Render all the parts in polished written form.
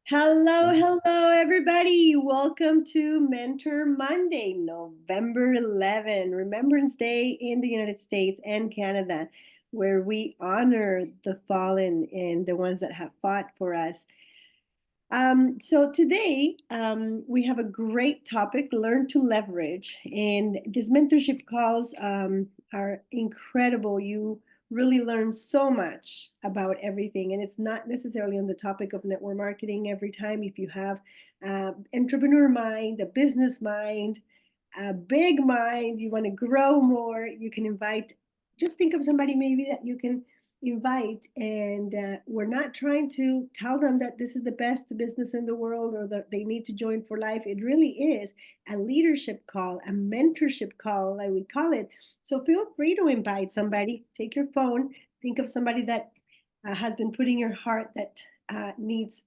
Hello, everybody. Welcome to Mentor Monday, November 11, Remembrance Day in the United States and Canada, where we honor the fallen and the ones that have fought for us. So today we have a great topic, learn to leverage. And these mentorship calls are incredible. You really learn so much about everything. And it's not necessarily on the topic of network marketing every time. If you have entrepreneur mind, a business mind, a big mind, you want to grow more, you can invite, just think of somebody maybe that you can invite, and we're not trying to tell them that this is the best business in the world or that they need to join for life. It really is a leadership call, a mentorship call, I would call it. So feel free to invite somebody. Take your phone, think of somebody that has been put in your heart that needs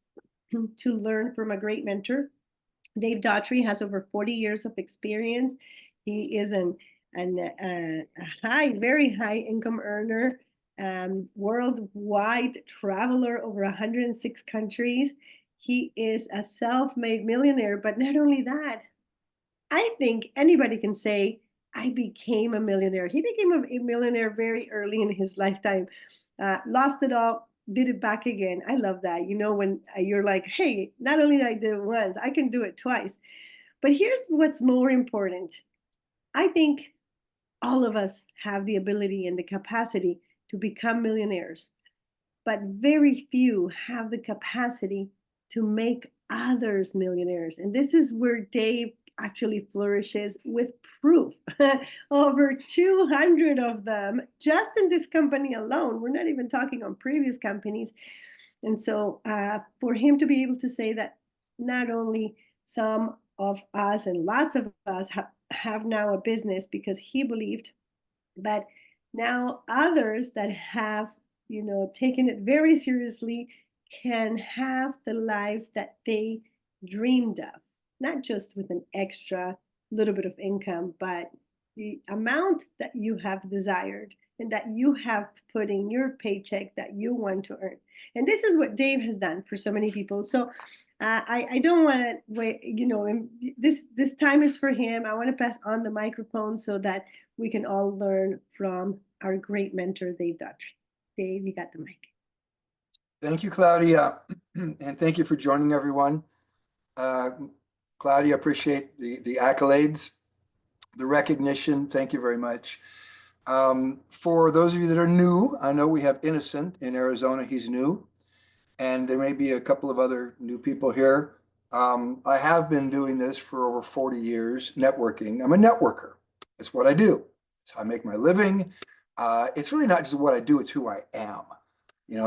to learn from a great mentor. Dave Daughtrey has over 40 years of experience. He is a very high income earner, worldwide traveler over 106 countries. He is a self-made millionaire, but not only that, I think anybody can say, I became a millionaire. He became a millionaire very early in his lifetime, lost it all, did it back again. I love that. When you're like, hey, not only did I do it once, I can do it twice. But here's what's more important. I think all of us have the ability and the capacity to become millionaires, but very few have the capacity to make others millionaires. And this is where Dave actually flourishes with proof. Over 200 of them just in this company alone. We're not even talking on previous companies. And so for him to be able to say that not only some of us and lots of us have now a business because he believed, but now others that have taken it very seriously can have the life that they dreamed of, not just with an extra little bit of income, but the amount that you have desired and that you have put in your paycheck that you want to earn. And this is what Dave has done for so many people. So I don't want to wait, this time is for him. I want to pass on the microphone so that we can all learn from our great mentor, Dave Daughtrey. Dave, you got the mic. Thank you, Claudia, and thank you for joining everyone. Claudia, appreciate the accolades, the recognition. Thank you very much. For those of you that are new, I know we have Innocent in Arizona. He's new, and there may be a couple of other new people here. I have been doing this for over 40 years, networking. I'm a networker. It's what I do. It's how I make my living. It's really not just what I do, it's who I am.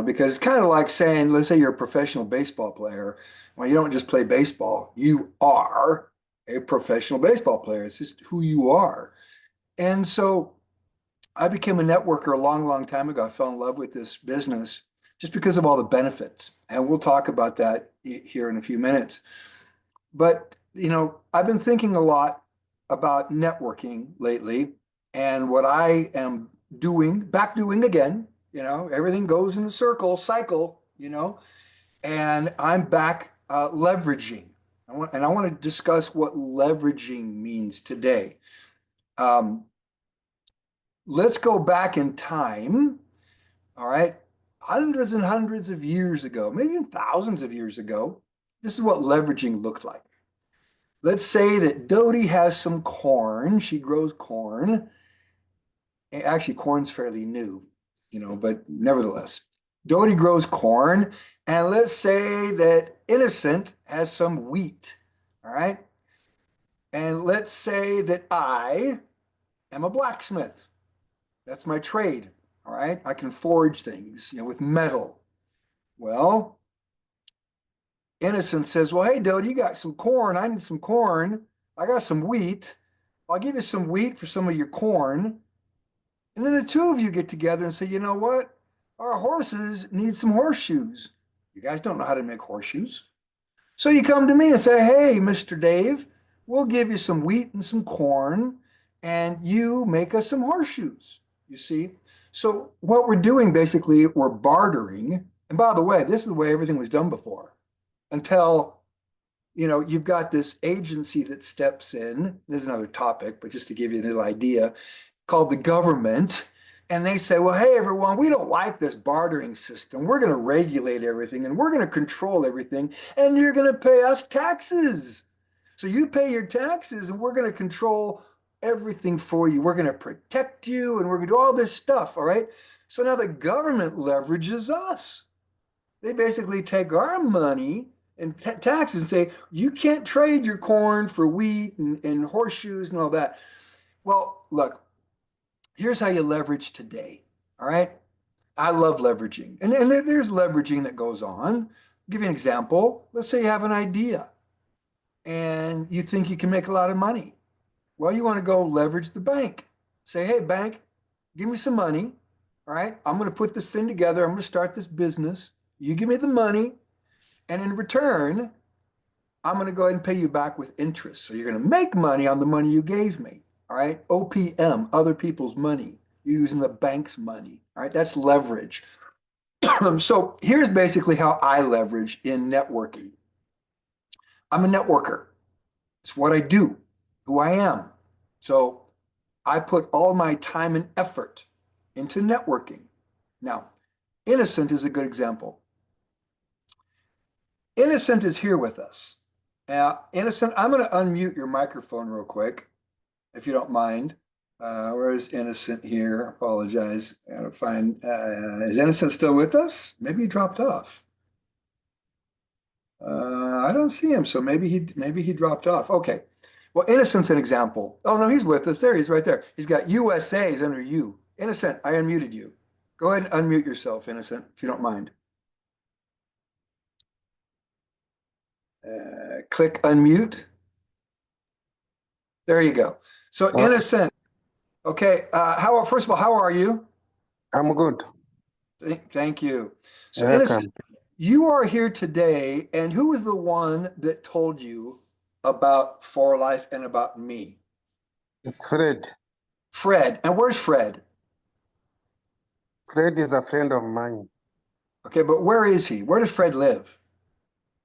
Because it's kind of like saying, let's say you're a professional baseball player. Well, you don't just play baseball. You are a professional baseball player. It's just who you are. And so I became a networker a long, long time ago. I fell in love with this business just because of all the benefits. And we'll talk about that here in a few minutes. But, I've been thinking a lot about networking lately and what I am doing again. Everything goes in a cycle, and I'm back leveraging. I want to discuss what leveraging means today. Let's go back in time, all right? Hundreds and hundreds of years ago, maybe even thousands of years ago, this is what leveraging looked like. Let's say that Dodie has some corn. She grows corn. Actually, corn's fairly new, but nevertheless, Dodie grows corn. And let's say that Innocent has some wheat, all right? And let's say that I am a blacksmith. That's my trade, all right? I can forge things, with metal. Well, Innocent says, well, hey, Dodie, you got some corn. I need some corn. I got some wheat. I'll give you some wheat for some of your corn. And then the two of you get together and say, you know what? Our horses need some horseshoes. You guys don't know how to make horseshoes. So you come to me and say, hey, Mr. Dave, we'll give you some wheat and some corn, and you make us some horseshoes, you see? So what we're doing, basically, we're bartering, And by the way, this is the way everything was done before until, you've got this agency that steps in. There's another topic, but just to give you a little idea, called the government. And they say, well, hey, everyone, we don't like this bartering system. We're going to regulate everything and we're going to control everything. And you're going to pay us taxes. So you pay your taxes and we're going to control everything for you. We're going to protect you and we're going to do all this stuff. All right. So now the government leverages us. They basically take our money and taxes and say, you can't trade your corn for wheat and horseshoes and all that. Well, look, here's how you leverage today. All right. I love leveraging. And there's leveraging that goes on. I'll give you an example. Let's say you have an idea and you think you can make a lot of money. Well, you want to go leverage the bank. Say, hey, bank, give me some money. All right. I'm going to put this thing together. I'm going to start this business. You give me the money. And in return, I'm going to go ahead and pay you back with interest. So you're going to make money on the money you gave me. All right. OPM, other people's money. You're using the bank's money. All right. That's leverage. So here's basically how I leverage in networking. I'm a networker. It's what I do, who I am. So I put all my time and effort into networking. Now, Innocent is a good example. Innocent is here with us. Innocent, I'm going to unmute your microphone real quick, if you don't mind. Where is Innocent here? Apologize. I gotta find. Is Innocent still with us? Maybe he dropped off. I don't see him, so maybe he dropped off. Okay. Well, Innocent's an example. Oh no, he's with us. There he is, right there. He's got USA's under you. Innocent, I unmuted you. Go ahead and unmute yourself, Innocent, if you don't mind. Click unmute. There you go. So Uh, Innocent. Okay. First of all, how are you? I'm good. Thank you. So Innocent, Welcome. you are here today, and who was the one that told you about For Life and about me? It's Fred. Fred. And where's Fred? Fred is a friend of mine. Okay, but where is he? Where does Fred live?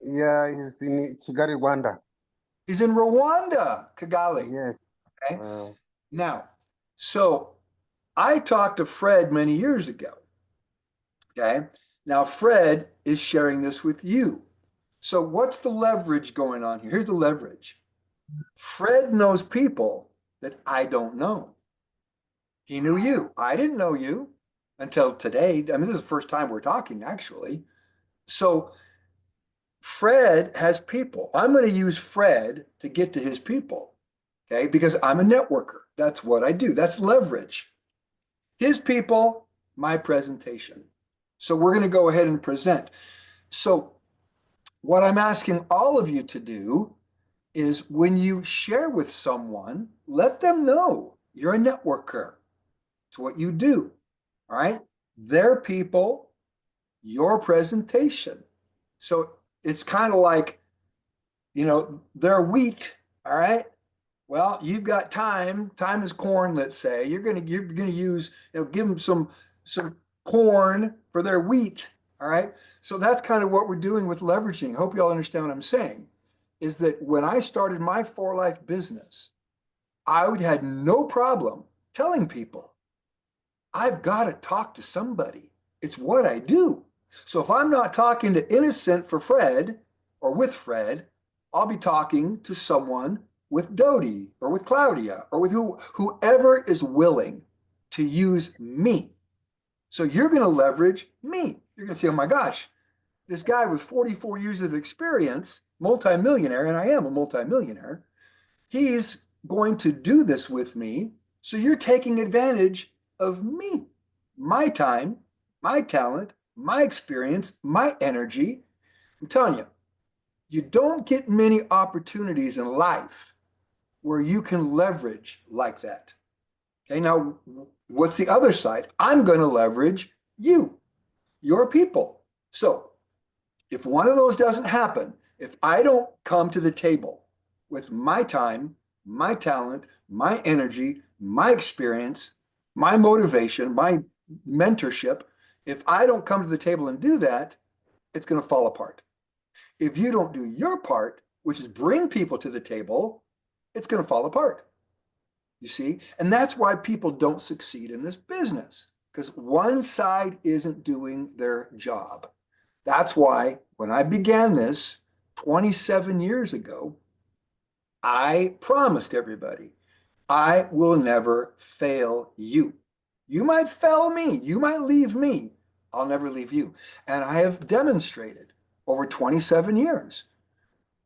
Yeah, he's in Kigali, Rwanda. He's in Rwanda, Kigali. Yes. Okay. Now, so I talked to Fred many years ago. Okay. Now, Fred is sharing this with you. So, what's the leverage going on here? Here's the leverage. Fred knows people that I don't know. He knew you. I didn't know you until today. I mean, this is the first time we're talking, actually. So, Fred has people. I'm going to use Fred to get to his people, okay? Because I'm a networker. That's what I do. That's leverage. His people, my presentation. So we're going to go ahead and present. So what I'm asking all of you to do is when you share with someone, let them know you're a networker. It's what you do, all right? Their people, your presentation. So it's kind of like, they're wheat, all right? Well, you've got time. Time is corn, let's say. You're gonna use, give them some corn for their wheat, all right? So that's kind of what we're doing with leveraging. Hope you all understand what I'm saying. Is that when I started my For Life business, I would had no problem telling people, I've got to talk to somebody. It's what I do. So if I'm not talking to Innocent for Fred or with Fred, I'll be talking to someone with Dodie or with Claudia or with whoever is willing to use me. So you're going to leverage me. You're going to say, oh my gosh, this guy with 44 years of experience, multimillionaire, and I am a multimillionaire, he's going to do this with me. So you're taking advantage of me, my time, my talent, my experience, my energy. I'm telling you, you don't get many opportunities in life where you can leverage like that. Okay, now what's the other side? I'm going to leverage you, your people. So if one of those doesn't happen, if I don't come to the table with my time, my talent, my energy, my experience, my motivation, my mentorship, if I don't come to the table and do that, it's going to fall apart. If you don't do your part, which is bring people to the table, it's going to fall apart. You see? And that's why people don't succeed in this business, because one side isn't doing their job. That's why when I began this 27 years ago, I promised everybody, I will never fail you. You might fail me. You might leave me. I'll never leave you. And I have demonstrated over 27 years.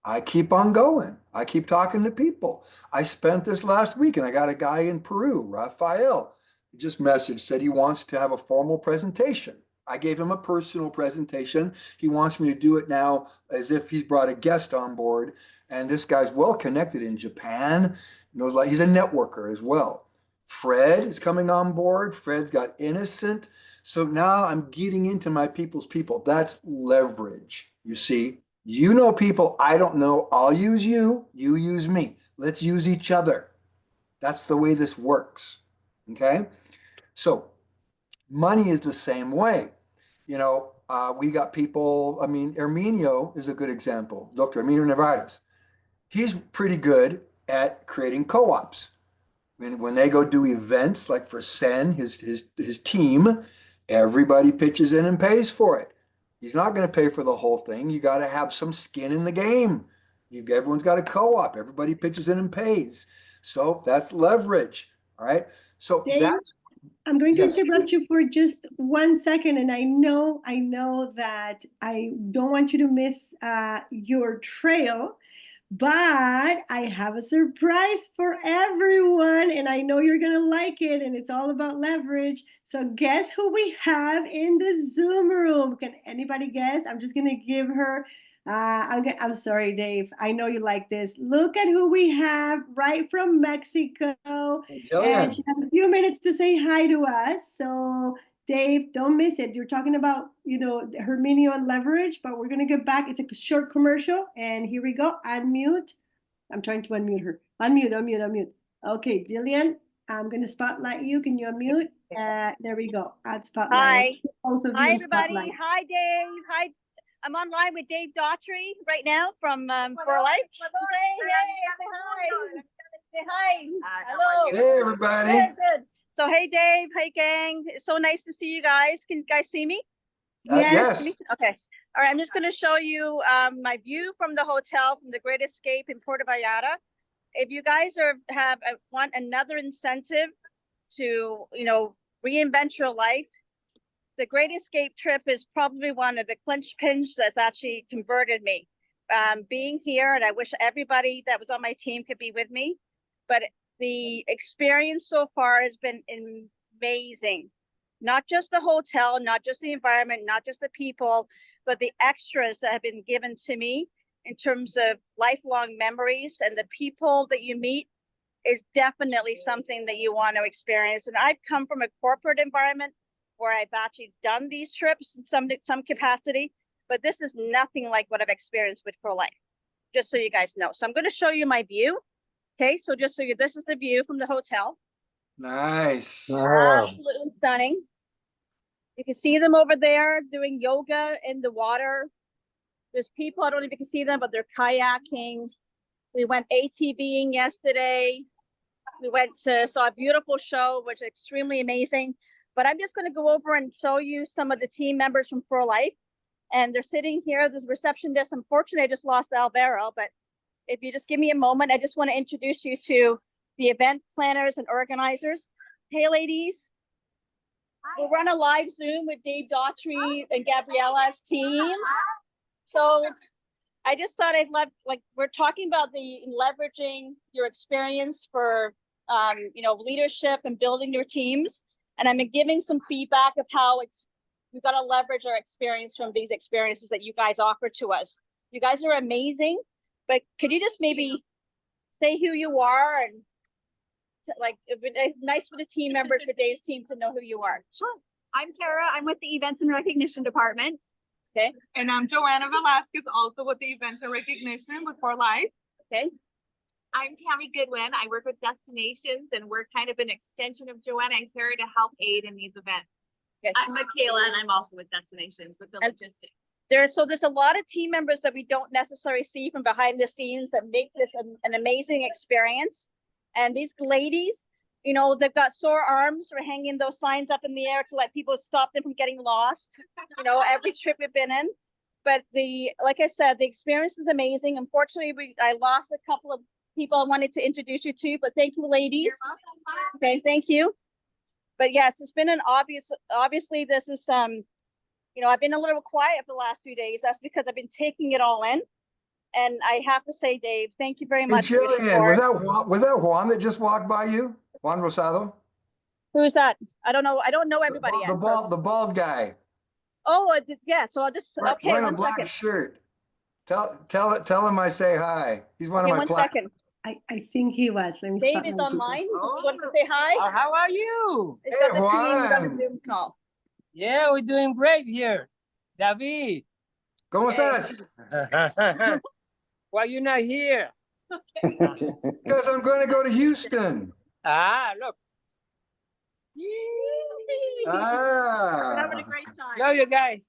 I keep on going. I keep talking to people. I spent this last week and I got a guy in Peru, Rafael. He just messaged, said he wants to have a formal presentation. I gave him a personal presentation. He wants me to do it now as if he's brought a guest on board. And this guy's well connected in Japan. Knows, like, he's a networker as well. Fred is coming on board. Fred's got Innocent. So now I'm getting into my people's people. That's leverage, you see. You know people I don't know. I'll use you. You use me. Let's use each other. That's the way this works. Okay? So money is the same way. You know, we got people, I mean, Herminio is a good example. Dr. Herminio Nevares. He's pretty good at creating co-ops. When they go do events, like for Sen, his team, everybody pitches in and pays for it. He's not going to pay for the whole thing. You got to have some skin in the game. Everyone's got a co-op. Everybody pitches in and pays. So that's leverage. All right. So Dave, that's, I'm going to yes. interrupt you for just 1 second, and I know that I don't want you to miss your trail, but I have a surprise for everyone, and I know you're gonna like it, and it's all about leverage. So guess who we have in the Zoom room? Can anybody guess? I'm just gonna give her. I'm sorry, Dave. I know you like this. Look at who we have right from Mexico, and she has a few minutes to say hi to us. So Dave, don't miss it. You're talking about, Herminio and leverage, but we're going to get back. It's a short commercial, and here we go. Unmute. I'm trying to unmute her. Unmute. Okay, Jillian, I'm going to spotlight you. Can you unmute? There we go. Add spotlight. Hi. Both of you. Hi, everybody. Spotlight. Hi, Dave. Hi. I'm online with Dave Daughtrey right now from For Life. Say hi. Say hi. Hello. Hey, everybody. Good. So, hey, Dave. Hey, gang. It's so nice to see you guys. Can you guys see me? Yes. Okay. All right. I'm just going to show you my view from the hotel from the Great Escape in Puerto Vallarta. If you guys want another incentive to, reinvent your life, the Great Escape trip is probably one of the clinch pins that's actually converted me. Being here, and I wish everybody that was on my team could be with me, but the experience so far has been amazing. Not just the hotel, not just the environment, not just the people, but the extras that have been given to me in terms of lifelong memories, and the people that you meet is definitely something that you want to experience. And I've come from a corporate environment where I've actually done these trips in some capacity, but this is nothing like what I've experienced with Pro Life, just so you guys know. So I'm going to show you my view. Okay, so just so this is the view from the hotel. Nice. Absolutely stunning. You can see them over there doing yoga in the water. There's people, I don't know if you can see them, but they're kayaking. We went ATVing yesterday. We saw a beautiful show, which is extremely amazing. But I'm just going to go over and show you some of the team members from For Life. And they're sitting here. There's a reception desk. Unfortunately, I just lost Alvaro. But if you just give me a moment, I just want to introduce you to the event planners and organizers. Hey, ladies. We'll run a live Zoom with Dave Daughtrey and Gabriella's team. So I just thought we're talking about the leveraging your experience for, leadership and building your teams. And I'm giving some feedback of how we've got to leverage our experience from these experiences that you guys offer to us. You guys are amazing, but could you just maybe say who you are, and it'd be nice for the team members, for Dave's team, to know who you are. Sure. I'm Tara. I'm with the Events and Recognition Department. Okay. And I'm Joanna Velasquez, also with the Events and Recognition with For Life. Okay. I'm Tammy Goodwin. I work with Destinations, and we're kind of an extension of Joanna and Carrie to help aid in these events. Okay. I'm Michaela, and I'm also with Destinations with the logistics. there's a lot of team members that we don't necessarily see from behind the scenes that make this an amazing experience. And these ladies, you know, they've got sore arms for hanging those signs up in the air to let people stop them from getting lost, you know, every trip we've been in. But like I said, the experience is amazing. Unfortunately, I lost a couple of people I wanted to introduce you to, but thank you, ladies. Okay, thank you. But yes, it's been obviously this is you know, I've been a little quiet for the last few days. That's because I've been taking it all in. And I have to say, Dave, thank you very Hey, much for your Jillian, was support. was that Juan that just walked by you? Juan Rosado? Who is that? I don't know. I don't know everybody yet. The bald guy. Oh, yeah. So I'll just, okay, Wearing a one black second. shirt. Tell him I say hi. He's one Okay, of my one second. I think he was. Let me Dave spot is my people. online. He just wants to say hi. How are you? It's Hey, got the team. We got a Juan. Zoom call. Yeah, we're doing great here. David. ¿Cómo Hey. estás? Why you not here? Because I'm going to go to Houston. Ah, look. We're having a Ah. great time. Love you guys.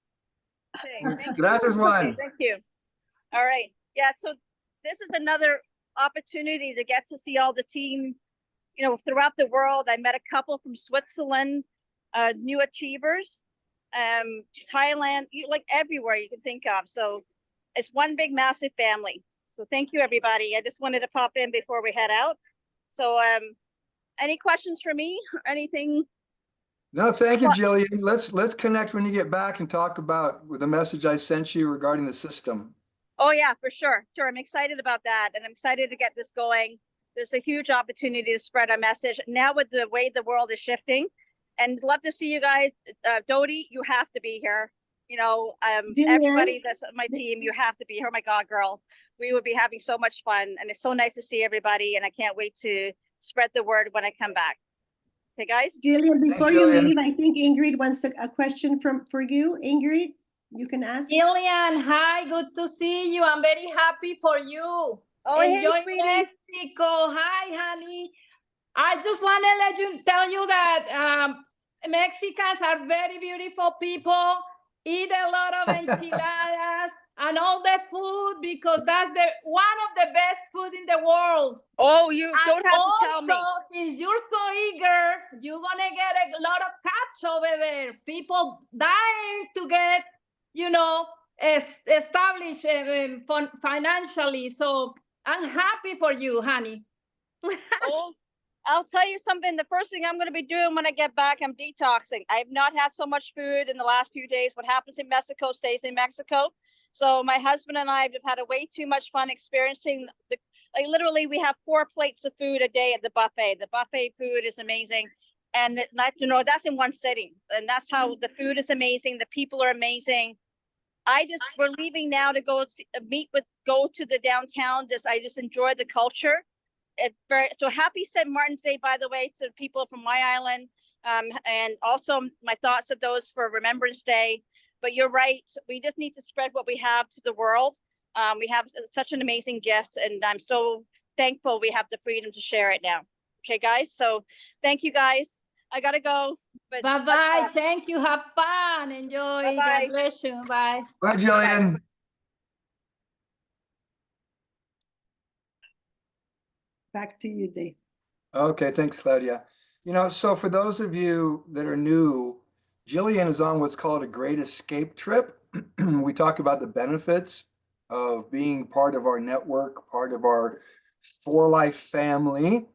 Okay, thank you. Gracias, Juan. Okay, thank you. All right. Yeah, so this is another opportunity to get to see all the team, you know, throughout the world. I met a couple from Switzerland, new achievers, Thailand, like everywhere you can think of. So it's one big, massive family. So thank you, everybody. I just wanted to pop in before we head out. So any questions for me or anything? No, thank you, Jillian. Let's connect when you get back and talk about the message I sent you regarding the system. Oh yeah, for sure. Sure. I'm excited about that. And I'm excited to get this going. There's a huge opportunity to spread our message now with the way the world is shifting. And love to see you guys. Dodie, you have to be here. You know, everybody that's on my team, you have to be here. Oh my God, girl. We would be having so much fun. And it's so nice to see everybody. And I can't wait to spread the word when I come back. Okay, guys? Jillian, before Thanks, you Jillian. leave, I think Ingrid wants a question for you. Ingrid, you can ask. Jillian, hi, good to see you. I'm very happy for you. Oh, Enjoy hey, sweetie. Mexico. Hi, honey. I just want to tell you that Mexicans are very beautiful people. Eat a lot of enchiladas and all the food because that's one of the best food in the world. Oh, you And don't have to tell me. also, since you're so eager, you're gonna get a lot of catch over there. People dying to get, you know, established financially. So I'm happy for you, honey. Oh, I'll tell you something. The first thing I'm going to be doing when I get back, I'm detoxing. I have not had so much food in the last few days. What happens in Mexico stays in Mexico. So my husband and I have had a way too much fun experiencing like literally we have 4 plates of food a day at the buffet. The buffet food is amazing. And it's not, you know, that's in one sitting. And that's how the food is amazing. The people are amazing. We're leaving now to go to the downtown. I just enjoy the culture. So happy St. Martin's Day, by the way, to people from my island. And also my thoughts of those for Remembrance Day. But you're right. We just need to spread what we have to the world. We have such an amazing gift, and I'm so thankful we have the freedom to share it now. Okay, guys. So thank you, guys. I gotta go. But Bye-bye. Thank you. Have fun. Enjoy. Bye-bye. God bless you. Bye. Bye, Jillian. Back to you, Dave. Okay, thanks, Claudia. You know, so for those of you that are new, Jillian is on what's called a Great Escape trip. We talk about the benefits of being part of our network, part of our For Life family.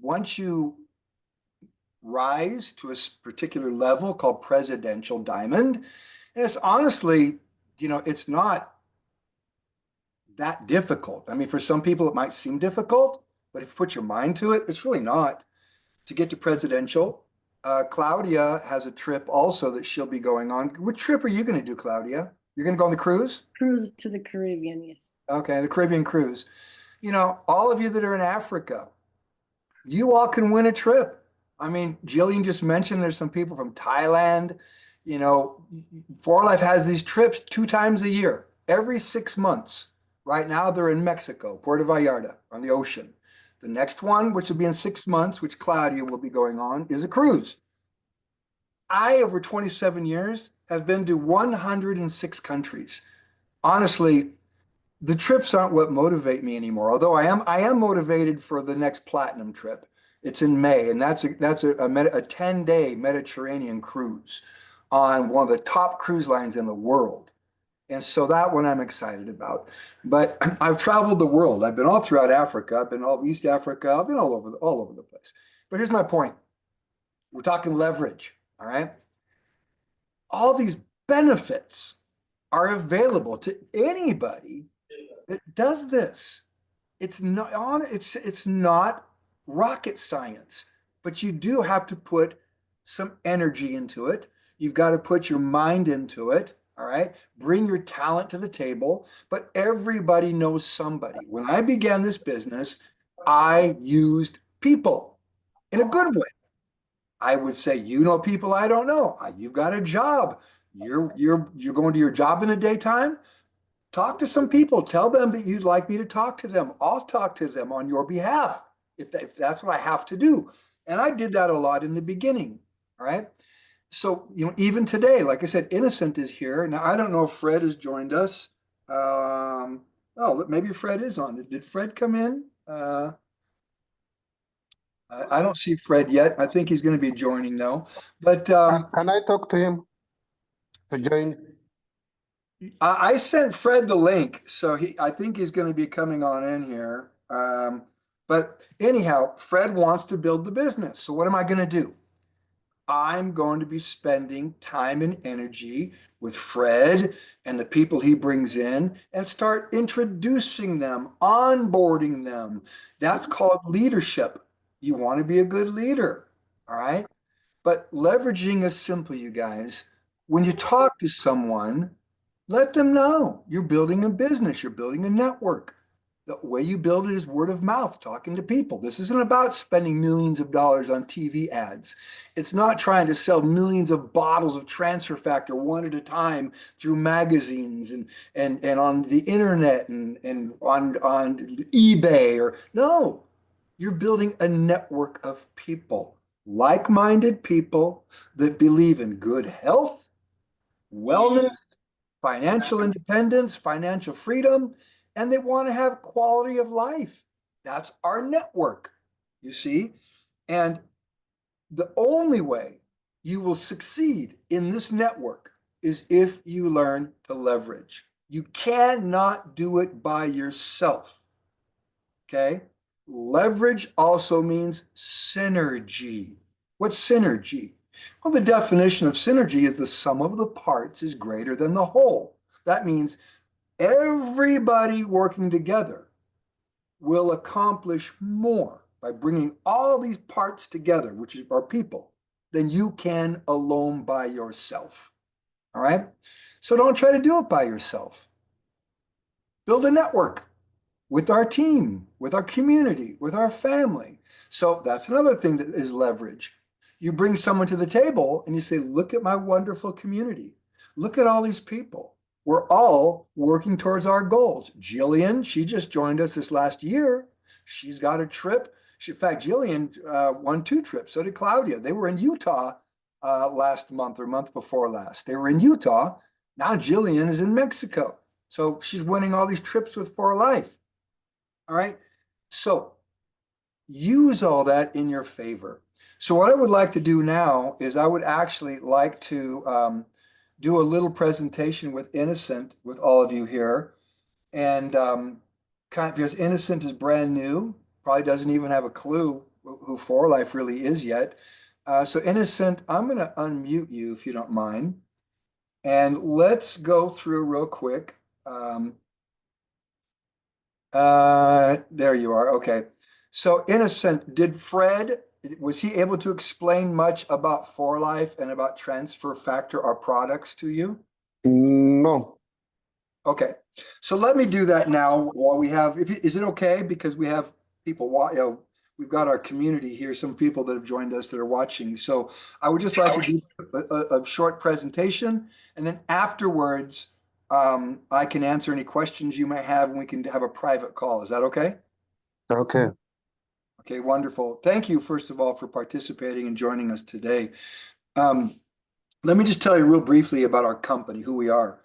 Once you rise to a particular level called Presidential Diamond, and it's honestly, you know, it's not that difficult. I mean, for some people it might seem difficult, but if you put your mind to it, it's really not. To get to Presidential, Claudia has a trip also that she'll be going on. What trip are you going to do, Claudia? You're going to go on the cruise? Cruise to the Caribbean, yes. Okay, the Caribbean cruise. You know, all of you that are in Africa, you all can win a trip. I mean, Jillian just mentioned there's some people from Thailand. You know, For Life has these trips 2 times a year, every 6 months. Right now, they're in Mexico, Puerto Vallarta, on the ocean. The next one, which will be in 6 months, which Claudia will be going on, is a cruise. I, over 27 years, have been to 106 countries. Honestly, the trips aren't what motivate me anymore. Although I am motivated for the next platinum trip. It's in May, and that's a 10-day Mediterranean cruise on one of the top cruise lines in the world. And so that one I'm excited about. But I've traveled the world. I've been all throughout Africa. I've been all East Africa. I've been all over the place. But here's my point. We're talking leverage, all right? All these benefits are available to anybody that does this. It's not rocket science, but you do have to put some energy into it. You've got to put your mind into it. All right. Bring your talent to the table, but everybody knows somebody. When I began this business, I used people in a good way. I would say, you know, people I don't know. You've got a job. You're going to your job in the daytime. Talk to some people. Tell them that you'd like me to talk to them. I'll talk to them on your behalf if that's what I have to do. And I did that a lot in the beginning. All right. So, you know, even today, like I said, Innocent is here. Now, I don't know if Fred has joined us. Oh, maybe Fred is on. Did Fred come in? I don't see Fred yet. I think he's going to be joining though. But Can I talk to him to join? I sent Fred the link, so I think he's going to be coming on in here. But anyhow, Fred wants to build the business. So what am I going to do? I'm going to be spending time and energy with Fred and the people he brings in and start introducing them, onboarding them. That's called leadership. You want to be a good leader, all right? But leveraging is simple, you guys. When you talk to someone, let them know you're building a business, you're building a network. The way you build it is word of mouth, talking to people. This isn't about spending millions of dollars on TV ads. It's not trying to sell millions of bottles of transfer factor one at a time through magazines and on the internet and on eBay or no. You're building a network of people, like-minded people that believe in good health, wellness, financial independence, financial freedom, and they want to have quality of life. That's our network, you see? And the only way you will succeed in this network is if you learn to leverage. You cannot do it by yourself, okay? Leverage also means synergy. What's synergy? Well, the definition of synergy is the sum of the parts is greater than the whole. That means everybody working together will accomplish more by bringing all these parts together, which are people, than you can alone by yourself. All right? So don't try to do it by yourself. Build a network with our team, with our community, with our family. So that's another thing that is leverage. You bring someone to the table and you say, look at my wonderful community. Look at all these people. We're all working towards our goals. Jillian, she just joined us this last year. She's got a trip. In fact, Jillian won 2 trips. So did Claudia. They were in Utah last month or month before last. They were in Utah. Now Jillian is in Mexico. So she's winning all these trips with For Life. All right. So use all that in your favor. So what I would like to do now is I would actually like to do a little presentation with Innocent with all of you here. And because Innocent is brand new, probably doesn't even have a clue who For Life really is yet. So Innocent, I'm going to unmute you if you don't mind. And let's go through real quick. There you are. Okay. So Innocent, was he able to explain much about For Life and about transfer factor, our products to you? No. Okay. So let me do that now while we have, is it okay? Because we have people, we've got our community here, some people that have joined us that are watching. So I would just like to do a short presentation, and then afterwards, I can answer any questions you might have and we can have a private call. Is that okay? Okay. Okay, wonderful. Thank you, first of all, for participating and joining us today. Let me just tell you real briefly about our company, who we are.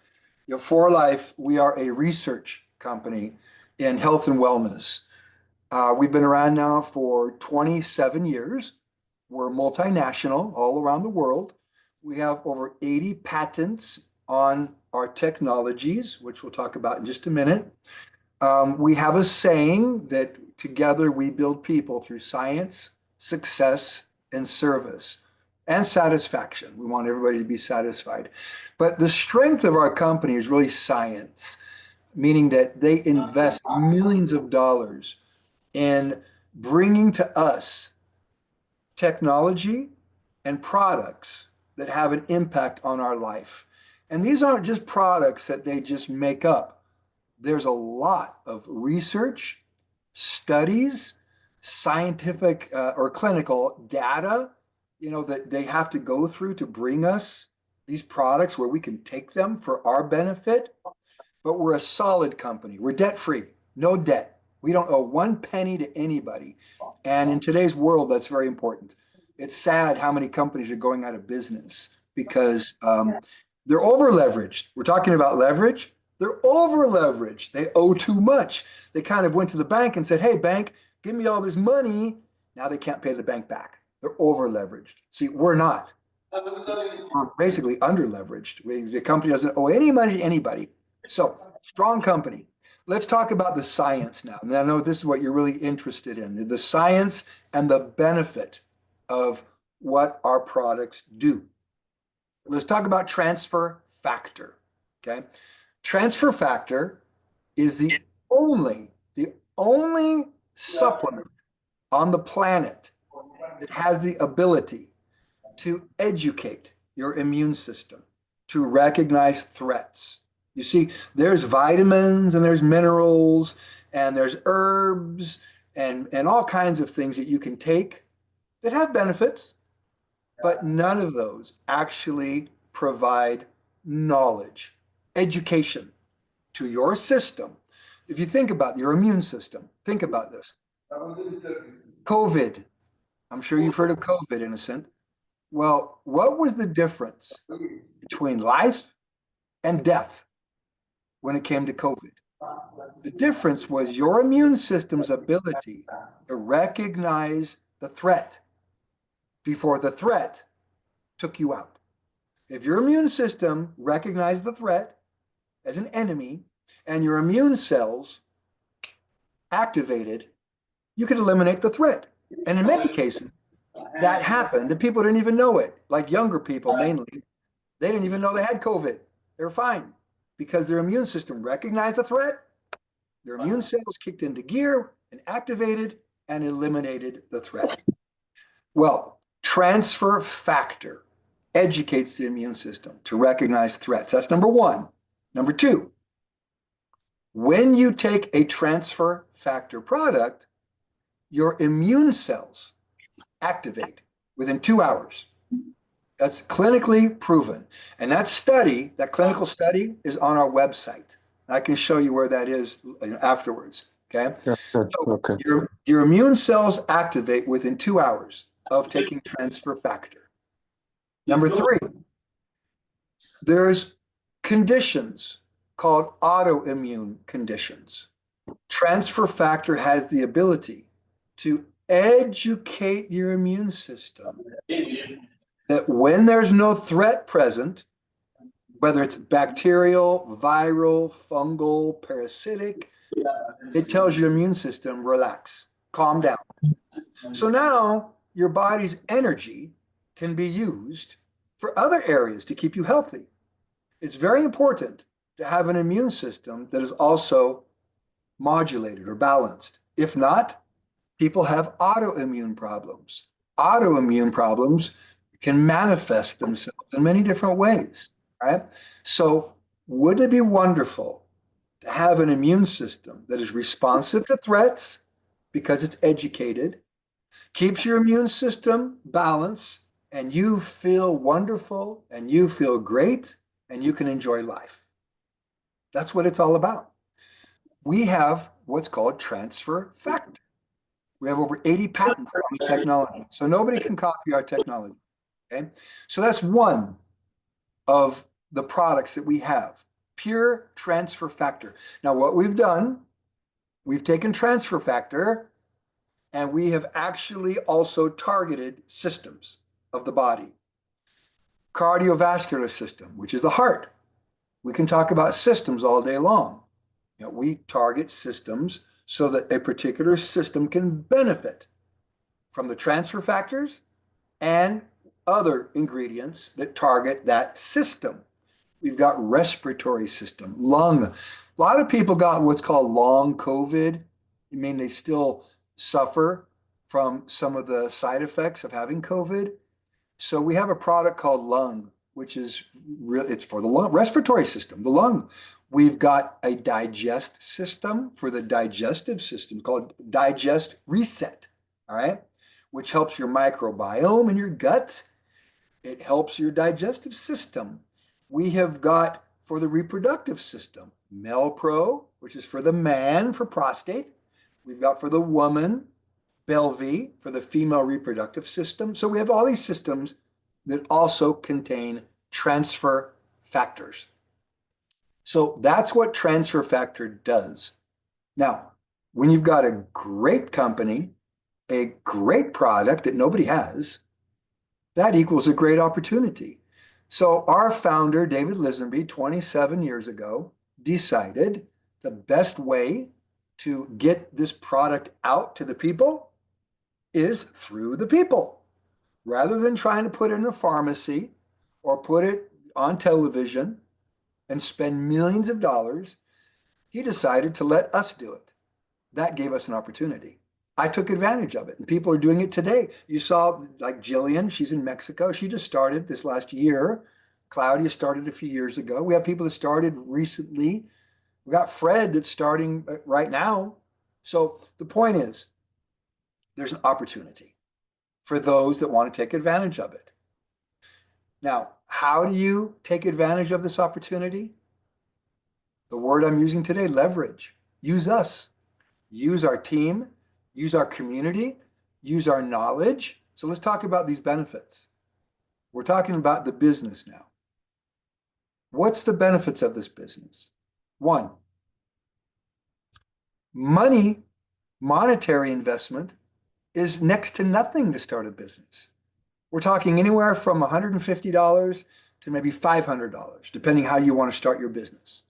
For Life, we are a research company in health and wellness. We've been around now for 27 years. We're multinational all around the world. We have over 80 patents on our technologies, which we'll talk about in just a minute. We have a saying that together we build people through science, success, and service, and satisfaction. We want everybody to be satisfied. But the strength of our company is really science, meaning that they invest millions of dollars in bringing to us technology and products that have an impact on our life. And these aren't just products that they just make up. There's a lot of research, studies, scientific or clinical data, that they have to go through to bring us these products where we can take them for our benefit. But we're a solid company. We're debt-free, no debt. We don't owe one penny to anybody. And in today's world, that's very important. It's sad how many companies are going out of business because they're over leveraged. We're talking about leverage. They're over leveraged. They owe too much. They kind of went to the bank and said, hey, bank, give me all this money. Now they can't pay the bank back. They're over leveraged. See, we're not. We're basically under leveraged. The company doesn't owe any money to anybody. So, strong company. Let's talk about the science now. And I know this is what you're really interested in, the science and the benefit of what our products do. Let's talk about transfer factor, okay? Transfer factor is the only supplement on the planet that has the ability to educate your immune system, to recognize threats. You see, there's vitamins and there's minerals and there's herbs and all kinds of things that you can take that have benefits, but none of those actually provide knowledge, education to your system. If you think about your immune system, think about this. COVID, I'm sure you've heard of COVID, Innocent. Well, what was the difference between life and death when it came to COVID? The difference was your immune system's ability to recognize the threat before the threat took you out. If your immune system recognized the threat as an enemy and your immune cells activated, you could eliminate the threat. And in many cases, that happened and people didn't even know it. Like younger people mainly, they didn't even know they had COVID. They were fine because their immune system recognized the threat, their immune cells kicked into gear and activated and eliminated the threat. Well, transfer factor educates the immune system to recognize threats. That's number one. Number two, when you take a transfer factor product, your immune cells activate within 2 hours. That's clinically proven. And that study, that clinical study, is on our website. I can show you where that is afterwards. Okay. Yeah, good. So Okay. your immune cells activate within 2 hours of taking transfer factor. Number three, there's conditions called autoimmune conditions. Transfer factor has the ability to educate your immune system that when there's no threat present, whether it's bacterial, viral, fungal, parasitic, it tells your immune system, relax, calm down. So now your body's energy can be used for other areas to keep you healthy. It's very important to have an immune system that is also modulated or balanced. If not, people have autoimmune problems. Autoimmune problems can manifest themselves in many different ways, right? So wouldn't it be wonderful to have an immune system that is responsive to threats because it's educated, keeps your immune system balanced, and you feel wonderful and you feel great and you can enjoy life? That's what it's all about. We have what's called transfer factor. We have over 80 patents on the technology, so nobody can copy our technology. Okay, so that's one of the products that we have. Pure transfer factor. Now, what we've done, we've taken transfer factor and we have actually also targeted systems of the body. Cardiovascular system, which is the heart. We can talk about systems all day long. We target systems so that a particular system can benefit from the transfer factors and other ingredients that target that system. We've got respiratory system, lung. A lot of people got what's called long COVID. I mean, they still suffer from some of the side effects of having COVID. So we have a product called lung, which is it's for the lung, respiratory system, the lung. We've got a digest system for the digestive system called Digest Reset, all right, which helps your microbiome in your gut. It helps your digestive system. We have got for the reproductive system, Melpro, which is for the man for prostate. We've got for the woman, Belvi for the female reproductive system. So we have all these systems that also contain transfer factors. So that's what transfer factor does. Now, when you've got a great company, a great product that nobody has, that equals a great opportunity. So our founder, David Lisenby, 27 years ago, decided the best way to get this product out to the people is through the people. Rather than trying to put it in a pharmacy or put it on television and spend millions of dollars, he decided to let us do it. That gave us an opportunity. I took advantage of it, and people are doing it today. You saw like Jillian, she's in Mexico. She just started this last year. Claudia started a few years ago. We have people that started recently. We got Fred that's starting right now. So the point is, there's an opportunity for those that want to take advantage of it. Now, how do you take advantage of this opportunity? The word I'm using today, leverage. Use us. Use our team. Use our community. Use our knowledge. So let's talk about these benefits. We're talking about the business now. What's the benefits of this business? One, monetary investment is next to nothing to start a business. We're talking anywhere from $150 to maybe $500, depending how you want to start your business.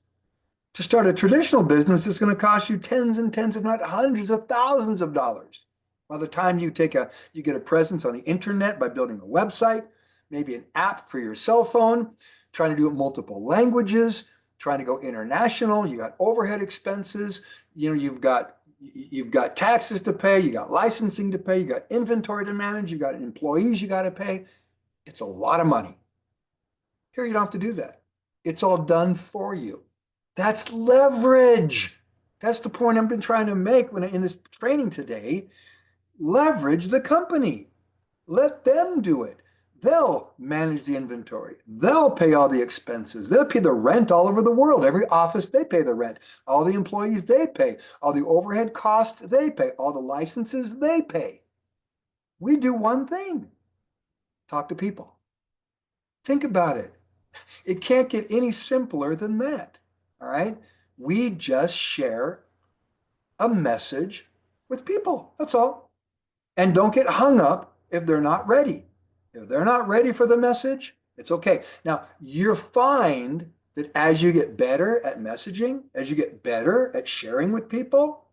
To start a traditional business, it's going to cost you tens and tens, if not hundreds of thousands of dollars. By the time you get a presence on the internet by building a website, maybe an app for your cell phone, trying to do it in multiple languages, trying to go international, you got overhead expenses, you've got taxes to pay, you got licensing to pay, you got inventory to manage, you got employees you got to pay. It's a lot of money. Here, you don't have to do that. It's all done for you. That's leverage. That's the point I've been trying to make in this training today. Leverage the company. Let them do it. They'll manage the inventory. They'll pay all the expenses. They'll pay the rent all over the world. Every office, they pay the rent. All the employees, they pay. All the overhead costs, they pay. All the licenses, they pay. We do one thing. Talk to people. Think about it. It can't get any simpler than that. All right? We just share a message with people. That's all. And don't get hung up if they're not ready. If they're not ready for the message, it's okay. Now, you'll find that as you get better at messaging, as you get better at sharing with people,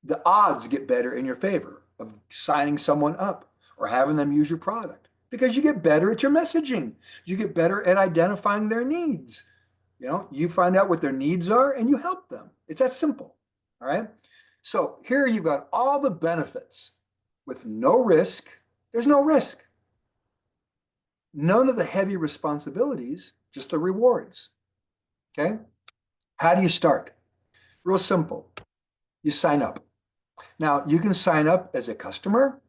the odds get better in your favor of signing someone up or having them use your product because you get better at your messaging. You get better at identifying their needs. You find out what their needs are and you help them. It's that simple. All right. So here you've got all the benefits with no risk. There's no risk. None of the heavy responsibilities, just the rewards. Okay? How do you start? Real simple. You sign up. Now, you can sign up as a customer,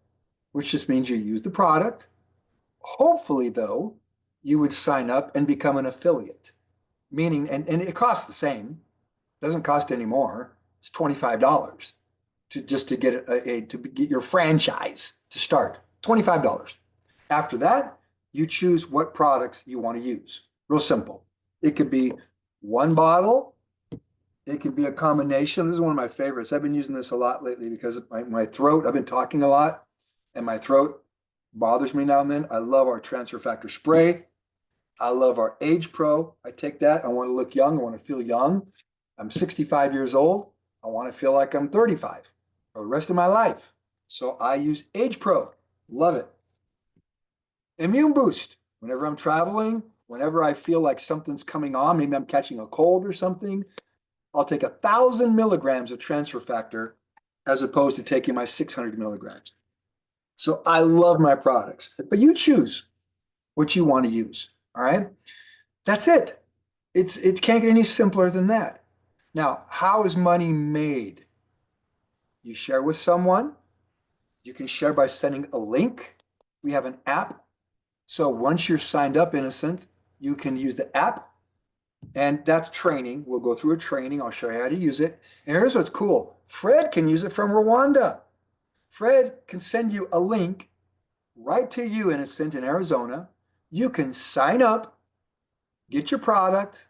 which just means you use the product. Hopefully, though, you would sign up and become an affiliate, meaning, and it costs the same, doesn't cost any more. It's $25 to get your franchise to start. $25. After that, you choose what products you want to use. Real simple. It could be one bottle. It could be a combination. This is one of my favorites. I've been using this a lot lately because of my throat. I've been talking a lot and my throat bothers me now and then. I love our transfer factor spray. I love our Age Pro. I take that. I want to look young. I want to feel young. I'm 65 years old. I want to feel like I'm 35 for the rest of my life. So I use Age Pro. Love it. Immune Boost. Whenever I'm traveling, whenever I feel like something's coming on, maybe I'm catching a cold or something, I'll take 1,000 milligrams of transfer factor as opposed to taking my 600 milligrams. So I love my products, but you choose what you want to use. All right. That's it. It can't get any simpler than that. Now, how is money made? You share with someone. You can share by sending a link. We have an app. So once you're signed up, Innocent, you can use the app. And that's training. We'll go through a training. I'll show you how to use it. And here's what's cool. Fred can use it from Rwanda. Fred can send you a link right to you, Innocent, in Arizona. You can sign up, get your product,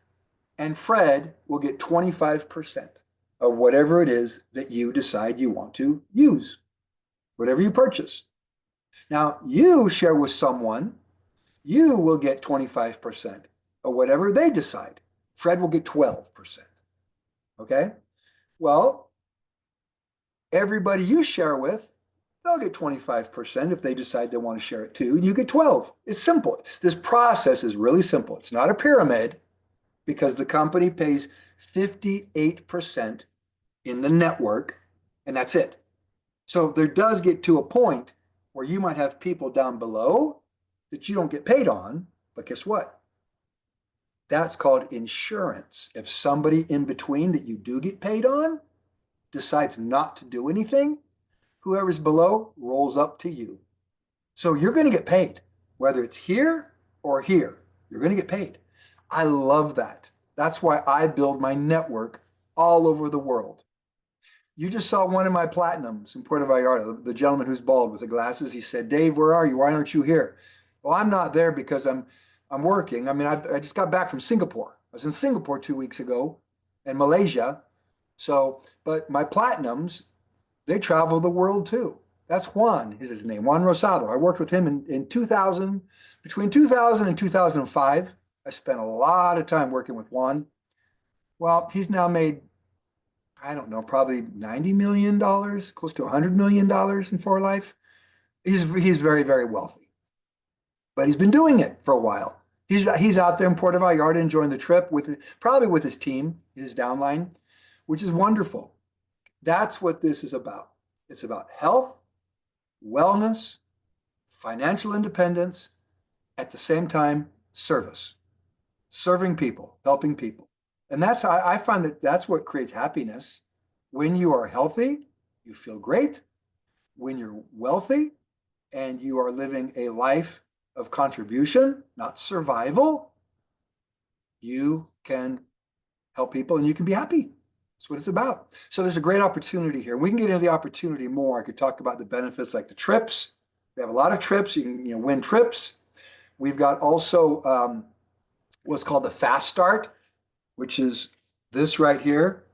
and Fred will get 25% of whatever it is that you decide you want to use, whatever you purchase. Now, you share with someone, you will get 25% of whatever they decide. Fred will get 12%. Okay? Well, everybody you share with, they'll get 25% if they decide they want to share it too, and you get 12. It's simple. This process is really simple. It's not a pyramid because the company pays 58% in the network, and that's it. So there does get to a point where you might have people down below that you don't get paid on, but guess what? That's called insurance. If somebody in between that you do get paid on decides not to do anything, whoever's below rolls up to you. So you're going to get paid, whether it's here or here. You're going to get paid. I love that. That's why I build my network all over the world. You just saw one of my platinums in Puerto Vallarta, the gentleman who's bald with the glasses. He said, Dave, where are you? Why aren't you here? Well, I'm not there because I'm working. I mean, I just got back from Singapore. I was in Singapore 2 weeks ago and Malaysia. So, but my platinums, they travel the world too. That's Juan, is his name, Juan Rosado. I worked with him in 2000, between 2000 and 2005. I spent a lot of time working with Juan. Well, he's now made, I don't know, probably $90 million, close to $100 million in For Life. He's very, very wealthy, but he's been doing it for a while. He's out there in Puerto Vallarta enjoying the trip probably with his team, his downline, which is wonderful. That's what this is about. It's about health, wellness, financial independence, at the same time, service, serving people, helping people. And that's how I find that's what creates happiness. When you are healthy, you feel great. When you're wealthy and you are living a life of contribution, not survival, you can help people and you can be happy. That's what it's about. So there's a great opportunity here. We can get into the opportunity more. I could talk about the benefits like the trips. We have a lot of trips. You can win trips. We've got also what's called the Fast Start, which is this right here.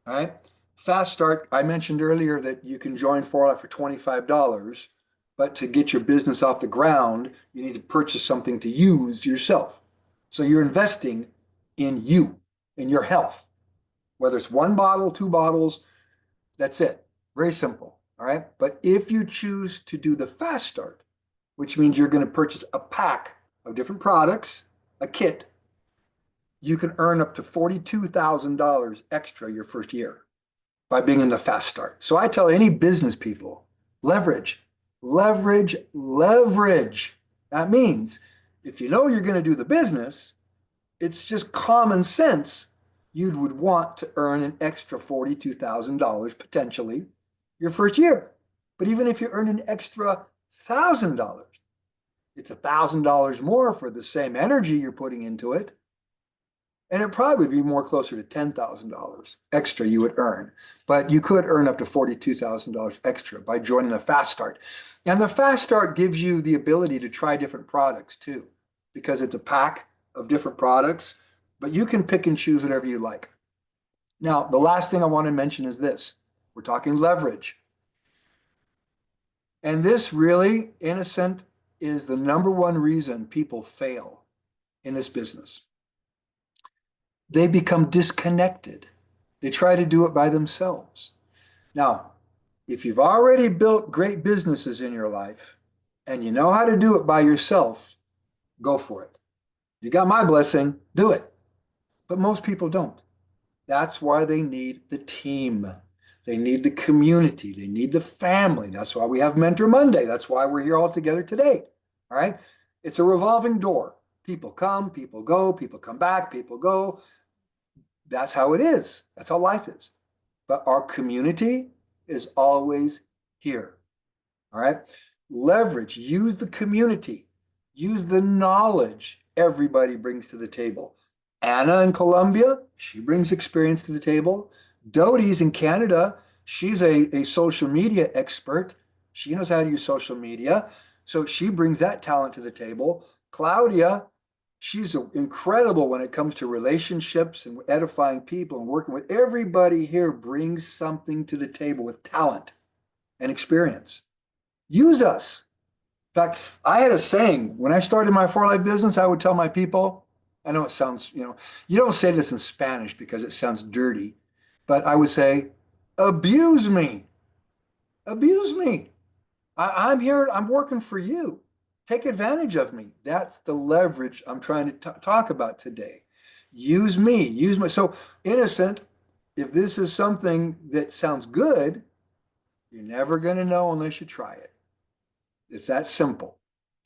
All right. Fast Start, I mentioned earlier that you can join For Life for $25, but to get your business off the ground, you need to purchase something to use yourself. So you're investing in you, in your health. Whether it's one bottle, 2 bottles, that's it. Very simple. All right. But if you choose to do the Fast Start, which means you're going to purchase a pack of different products, a kit, you can earn up to $42,000 extra your first year by being in the Fast Start. So I tell any business people, leverage, leverage, leverage. That means if you know you're going to do the business, it's just common sense. You would want to earn an extra $42,000 potentially your first year. But even if you earn an extra $1,000, it's $1,000 more for the same energy you're putting into it. And it probably would be more closer to $10,000 extra you would earn. But you could earn up to $42,000 extra by joining the Fast Start. And the Fast Start gives you the ability to try different products too, because it's a pack of different products, but you can pick and choose whatever you like. Now, the last thing I want to mention is this. We're talking leverage. And this really, innocent, is the number one reason people fail in this business. They become disconnected. They try to do it by themselves. Now, if you've already built great businesses in your life and you know how to do it by yourself, go for it. You got my blessing, do it. But most people don't. That's why they need the team. They need the community. They need the family. That's why we have Mentor Monday. That's why we're here all together today. All right. It's a revolving door. People come, people go, people come back, people go. That's how it is. That's how life is. But our community is always here. All right. Leverage, use the community, use the knowledge everybody brings to the table. Anna in Colombia, she brings experience to the table. Doty's in Canada, she's a social media expert. She knows how to use social media. So she brings that talent to the table. Claudia, she's incredible when it comes to relationships and edifying people and working with everybody here brings something to the table with talent and experience. Use us. In fact, I had a saying when I started my For Life business, I would tell my people, I know it sounds, you don't say this in Spanish because it sounds dirty, but I would say, abuse me. Abuse me. I'm here, I'm working for you. Take advantage of me. That's the leverage I'm trying to talk about today. Use me, use my, so innocent, if this is something that sounds good, you're never going to know unless you try it. It's that simple.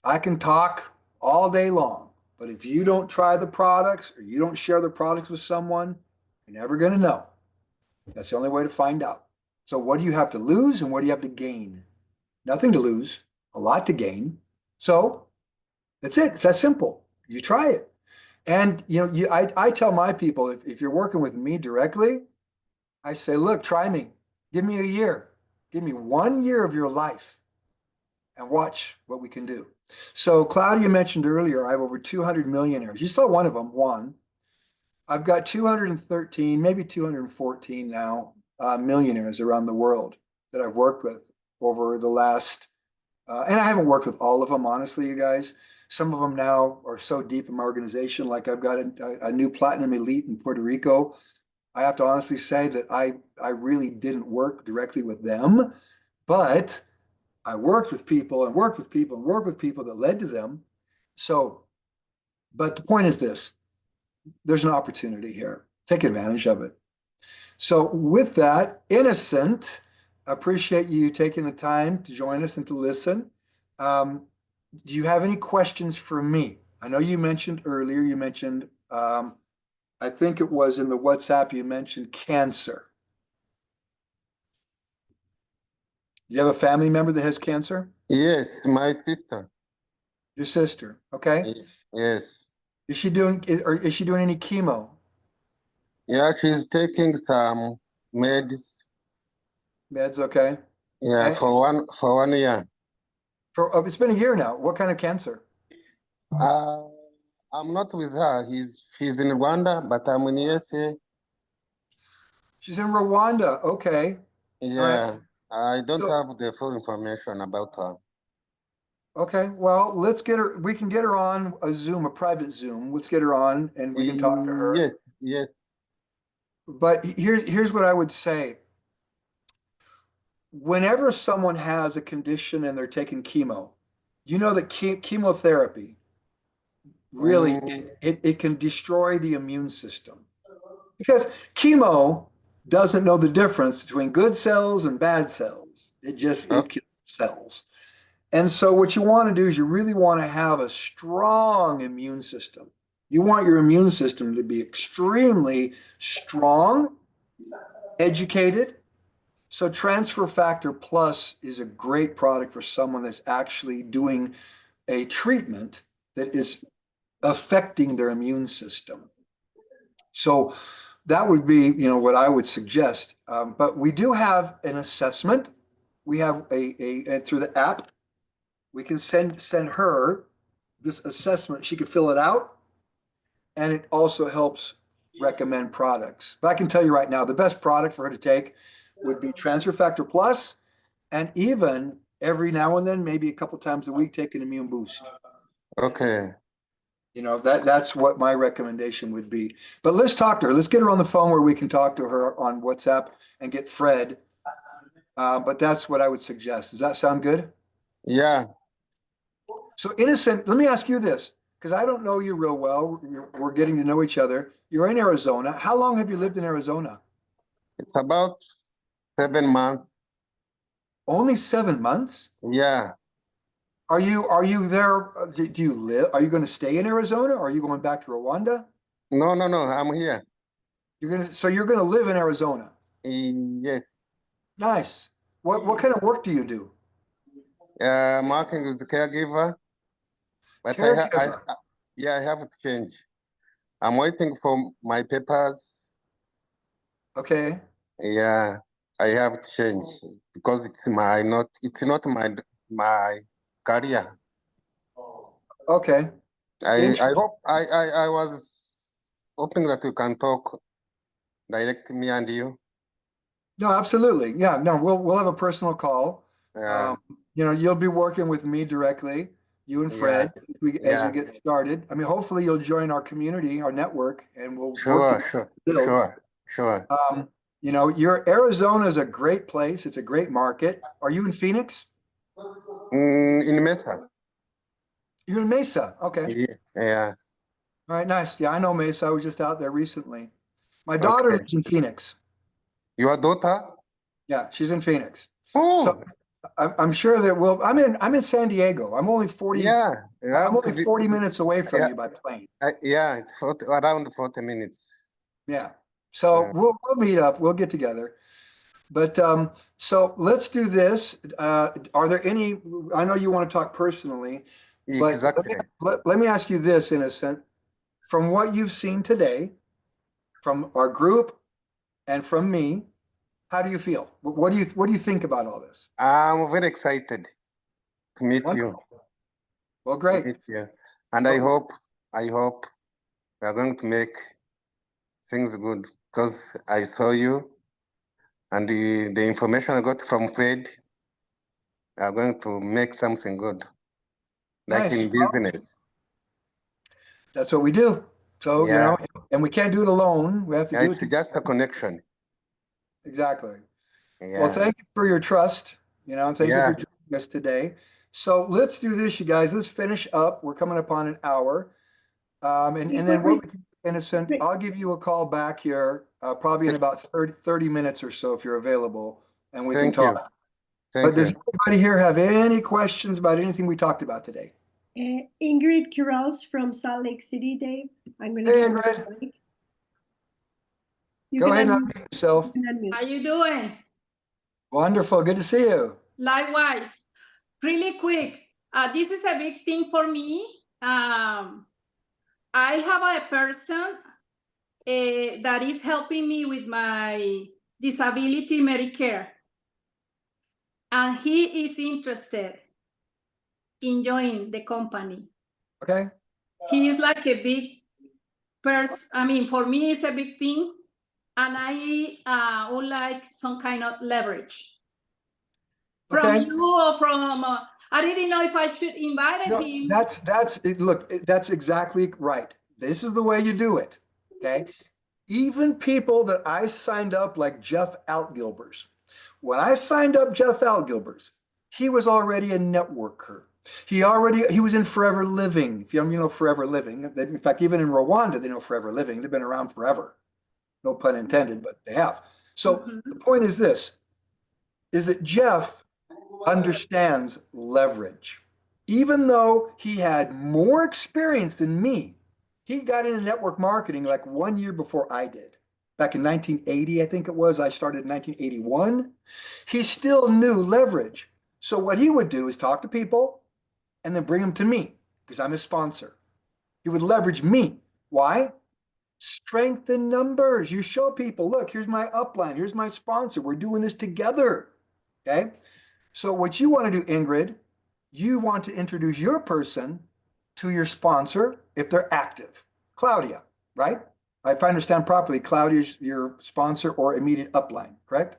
I can talk all day long, but if you don't try the products or you don't share the products with someone, you're never going to know. That's the only way to find out. So what do you have to lose and what do you have to gain? Nothing to lose, a lot to gain. So that's it. It's that simple. You try it. And I tell my people, if you're working with me directly, I say, look, try me. Give me a year. Give me 1 year of your life and watch what we can do. So Claudia mentioned earlier, I have over 200 millionaires. You saw one of them, one. I've got 213, maybe 214 now, millionaires around the world that I've worked with over the last, and I haven't worked with all of them, honestly, you guys. Some of them now are so deep in my organization, like I've got a new platinum elite in Puerto Rico. I have to honestly say that I really didn't work directly with them, but I worked with people and worked with people and worked with people that led to them. So, but the point is this, there's an opportunity here. Take advantage of it. So with that, Innocent, appreciate you taking the time to join us and to listen. Do you have any questions for me? I know you mentioned earlier, I think it was in the WhatsApp, you mentioned cancer. Do you have a family member that has cancer? Yes, my sister. Your sister, okay. Yes. Is she doing any chemo? Yeah, she's taking some meds. Meds, okay. Yeah, And for 1 year. it's been a year now. What kind of cancer? I'm not with her. She's in Rwanda, but I'm in USA. She's in Rwanda, okay. Yeah, right. I don't have the full information about her. Okay, well, let's get her. We can get her on a Zoom, a private Zoom. Let's get her on, and we can talk to her. Yes, yes. But here's what I would say. Whenever someone has a condition and they're taking chemo, you know that chemotherapy really it can destroy the immune system because chemo doesn't know the difference between good cells and bad cells. It kills cells. And so what you want to do is you really want to have a strong immune system. You want your immune system to be extremely strong, educated. So Transfer Factor Plus is a great product for someone that's actually doing a treatment that is affecting their immune system. So that would be, what I would suggest. But we do have an assessment. We have a through the app. We can send her this assessment. She can fill it out, and it also helps recommend products. But I can tell you right now, the best product for her to take would be Transfer Factor Plus, and even every now and then, maybe a couple times a week, take an immune boost. Okay. That's what my recommendation would be. But let's talk to her. Let's get her on the phone where we can talk to her on WhatsApp and get Fred. But that's what I would suggest. Does that sound good? Yeah. So Innocent, let me ask you this, because I don't know you real well. We're getting to know each other. You're in Arizona. How long have you lived in Arizona? It's about 7 months. Only 7 months? Yeah. Are you there? Do you live? Are you going to stay in Arizona or are you going back to Rwanda? No, I'm here. So you're going to live in Arizona. Yes. Nice. What kind of work do you do? I'm working as a caregiver, but Caregiver. I have to change. I'm waiting for my papers. Okay. Yeah, I have to change because it's not my career. Okay. I hope I was hoping that you can talk direct me and you. No, absolutely. Yeah, no, we'll have a personal call. Yeah. You'll be working with me directly, you and Fred, as we get started. I mean, hopefully you'll join our community, our network, and we'll work Sure. Arizona is a great place. It's a great market. Are you in Phoenix? In Mesa. You're in Mesa. Okay. Yeah. All right, nice. Yeah, I know Mesa. I was just out there recently. My daughter lives in Phoenix. Your daughter? Yeah, she's in Phoenix. Oh. So I'm sure that I'm in San Diego. I'm only 40 minutes away from you by plane. It's around 40 minutes. Yeah. So we'll meet up. We'll get together. But so let's do this. Are there any, I know you want to talk personally, but Exactly. let me ask you this, Innocent. From what you've seen today, from our group and from me, how do you feel? What do you think about all this? I'm very excited to meet you. Well, great. And I hope we are going to make things good because I saw you and the information I got from Fred, we are going to make something good, like in business. That's what we do. So, and we can't do it alone. We have to do it. It's just a connection. Exactly. Yeah. Well, thank you for your trust, and thank you for joining us today. So let's do this, you guys. Let's finish up. We're coming up on an hour. And then what we can, Innocent, I'll give you a call back here, probably in about 30 minutes or so if you're available, and we can talk. But does anybody here have any questions about anything we talked about today? Ingrid Quiroz from Salt Lake City, Dave. I'm going to Hey, Ingrid. Go ahead and unmute yourself. How you doing? Wonderful. Good to see you. Likewise. Really quick. This is a big thing for me. I have a person that is helping me with my disability Medicare. And he is interested in joining the company. Okay. He is like a big person. I mean, for me, it's a big thing. And I would like some kind of leverage from you or from, I didn't know if I should invite him. That's exactly right. This is the way you do it. Okay. Even people that I signed up, like Jeff Altgilbers. When I signed up Jeff Altgilbers, he was already a networker. He was in Forever Living. If you know Forever Living, in fact, even in Rwanda, they know Forever Living. They've been around forever. No pun intended, but they have. So the point is this, is that Jeff understands leverage. Even though he had more experience than me, he got into network marketing like 1 year before I did. Back in 1980, I think it was. I started in 1981. He still knew leverage. So what he would do is talk to people and then bring them to me because I'm his sponsor. He would leverage me. Why? Strength in numbers. You show people, look, here's my upline. Here's my sponsor. We're doing this together. Okay. So what you want to do, Ingrid, you want to introduce your person to your sponsor if they're active. Claudia, right? If I understand properly, Claudia's your sponsor or immediate upline, correct?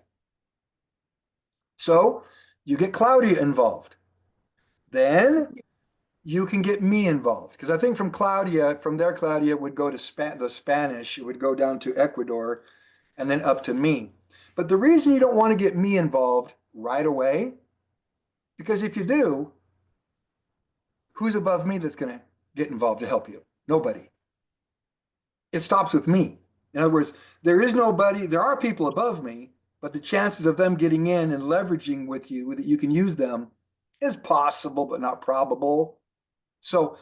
So you get Claudia involved. Then you can get me involved. Because I think from there, Claudia would go to the Spanish, it would go down to Ecuador, and then up to me. But the reason you don't want to get me involved right away, because if you do, who's above me that's going to get involved to help you? Nobody. It stops with me. In other words, there is nobody, there are people above me, but the chances of them getting in and leveraging with you that you can use them is possible, but not probable. So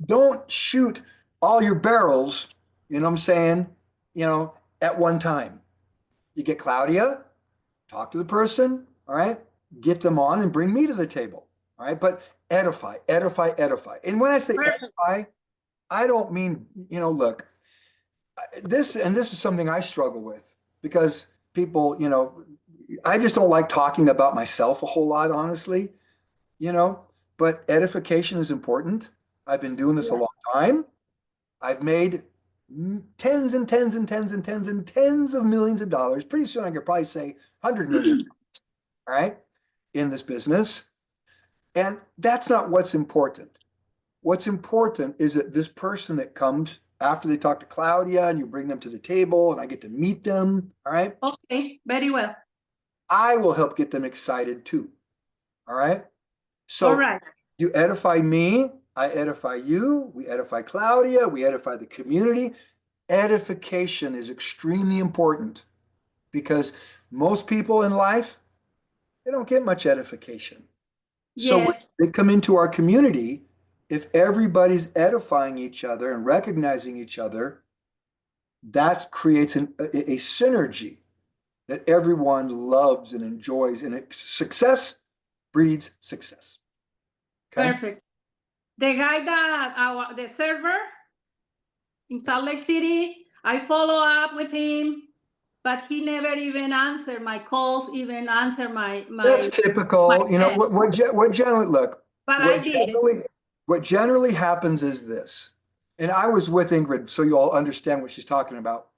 don't shoot all your barrels, you know what I'm saying, at one time. You get Claudia, talk to the person, all right, get them on and bring me to the table, all right, but edify, edify, edify. And when I say edify, I don't mean, look, this is something I struggle with because people, I just don't like talking about myself a whole lot, honestly, but edification is important. I've been doing this a long time. I've made tens and tens and tens and tens and tens of millions of dollars. Pretty soon I could probably say 100 million, all right, in this business. And that's not what's important. What's important is that this person that comes after they talk to Claudia and you bring them to the table and I get to meet them, all right? Okay, very well. I will help get them excited too, all right? So All right. you edify me, I edify you, we edify Claudia, we edify the community. Edification is extremely important because most people in life, they don't get much edification. So when Yes. they come into our community, if everybody's edifying each other and recognizing each other, that creates a synergy that everyone loves and enjoys, and success breeds success. Okay? Perfect. The guy the server in Salt Lake City, I follow up with him, but he never even answered my calls, even answer my. That's typical. What generally look. But I did. What generally happens is this, and I was with Ingrid, so you all understand what she's talking about.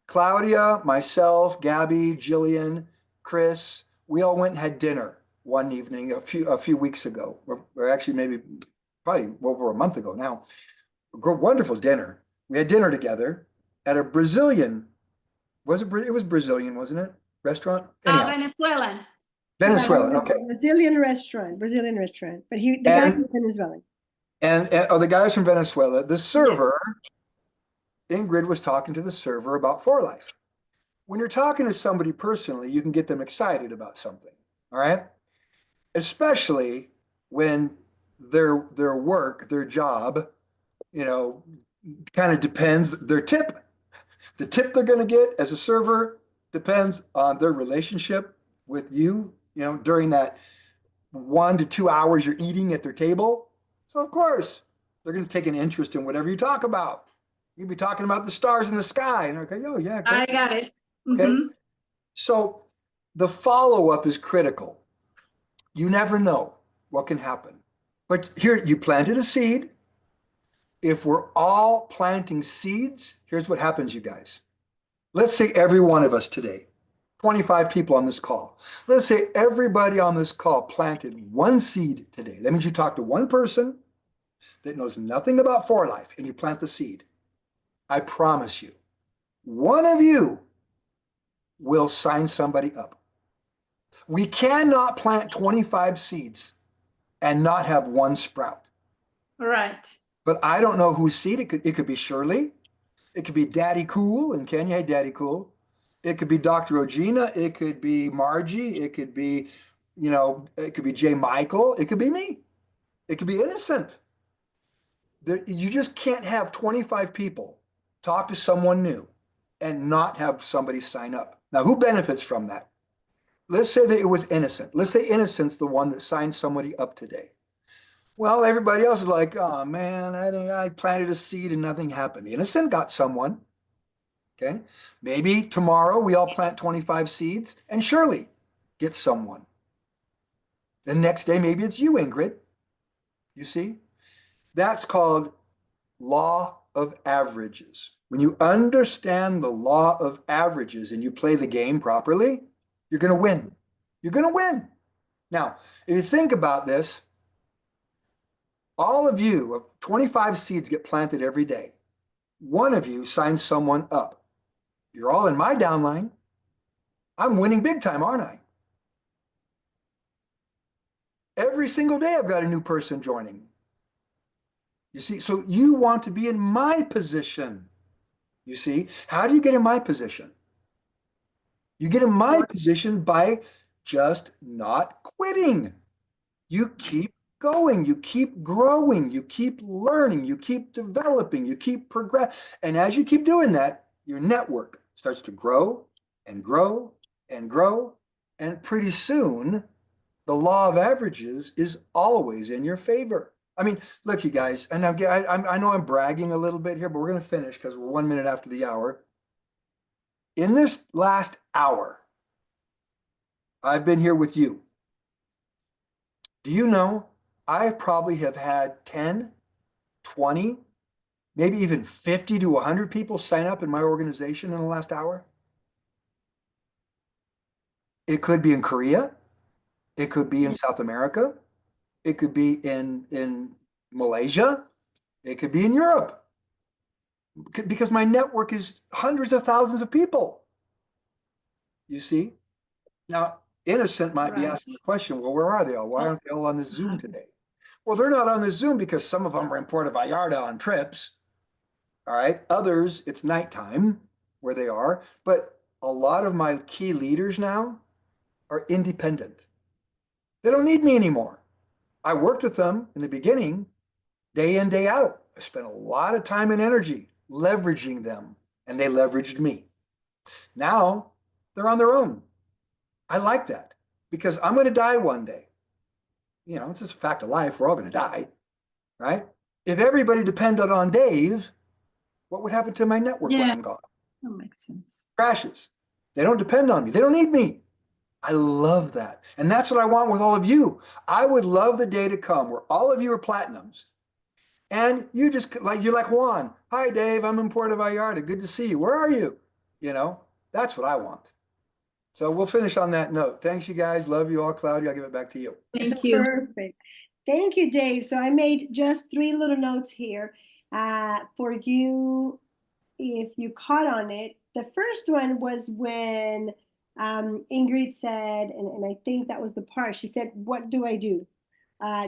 Claudia, myself, Gabby, Jillian, Chris, we all went and had dinner one evening a few weeks ago, or actually probably over a month ago now. Wonderful dinner. We had dinner together at a Brazilian. It was Brazilian, wasn't it? Restaurant? Venezuelan. Venezuelan, okay. Brazilian restaurant, but the guy was Venezuelan. And the guys from Venezuela, the server, Ingrid was talking to the server about For Life. When you're talking to somebody personally, you can get them excited about something, all right? Especially when their work, their job, kind of depends, the tip they're going to get as a server depends on their relationship with you, during that 1 to 2 hours you're eating at their table. So of course, they're going to take an interest in whatever you talk about. You'll be talking about the stars in the sky. And okay, oh yeah, great. I got it. Okay. So the follow-up is critical. You never know what can happen. But here, you planted a seed. If we're all planting seeds, here's what happens, you guys. Let's say every one of us today, 25 people on this call. Let's say everybody on this call planted one seed today. That means you talk to one person that knows nothing about For Life and you plant the seed. I promise you, one of you will sign somebody up. We cannot plant 25 seeds and not have one sprout. Right. But I don't know whose seed. It could be Shirley. It could be Daddy Cool in Kenya. Hey, Daddy Cool. It could be Dr. Ogina. It could be Margie. It could be, it could be J. Michael. It could be me. It could be Innocent. You just can't have 25 people talk to someone new and not have somebody sign up. Now, who benefits from that? Let's say that it was Innocent. Let's say Innocent's the one that signed somebody up today. Well, everybody else is like, oh man, I planted a seed and nothing happened. Innocent got someone. Okay. Maybe tomorrow we all plant 25 seeds and Shirley gets someone. The next day, maybe it's you, Ingrid. You see? That's called law of averages. When you understand the law of averages and you play the game properly, you're going to win. You're going to win. Now, if you think about this, all of you, of 25 seeds get planted every day. One of you signs someone up. You're all in my downline. I'm winning big time, aren't I? Every single day I've got a new person joining. You see, so you want to be in my position. You see, how do you get in my position? You get in my position by just not quitting. You keep going, you keep growing, you keep learning, you keep developing, you keep progress. And as you keep doing that, your network starts to grow and grow and grow. And pretty soon, the law of averages is always in your favor. I mean, look, you guys, and I know I'm bragging a little bit here, but we're going to finish because we're 1 minute after the hour. In this last hour, I've been here with you. Do you know I probably have had 10, 20, maybe even 50 to 100 people sign up in my organization in the last hour? It could be in Korea. It could be in South America. It could be in Malaysia. It could be in Europe. Because my network is hundreds of thousands of people. You see? Now, Innocent might be asking the question, well, where are they all? Why aren't they all on this Zoom today? Well, they're not on this Zoom because some of them are in Puerto Vallarta on trips. All right. Others, it's nighttime where they are. But a lot of my key leaders now are independent. They don't need me anymore. I worked with them in the beginning, day in, day out. I spent a lot of time and energy leveraging them, and they leveraged me. Now they're on their own. I like that because I'm going to die one day. You know, it's just a fact of life. We're all going to die, right? If everybody depended on Dave, what would happen to my network when I'm gone? That makes sense. Crashes. They don't depend on me. They don't need me. I love that. And that's what I want with all of you. I would love the day to come where all of you are platinums. And you just you're like Juan. Hi, Dave. I'm in Puerto Vallarta. Good to see you. Where are you? You know, that's what I want. So we'll finish on that note. Thanks, you guys. Love you all. Claudia, I'll give it back to you. Thank you. Perfect. Thank you, Dave. So I made just 3 little notes here for you if you caught on it. The first one was when Ingrid said, and I think that was the part, she said, what do I do?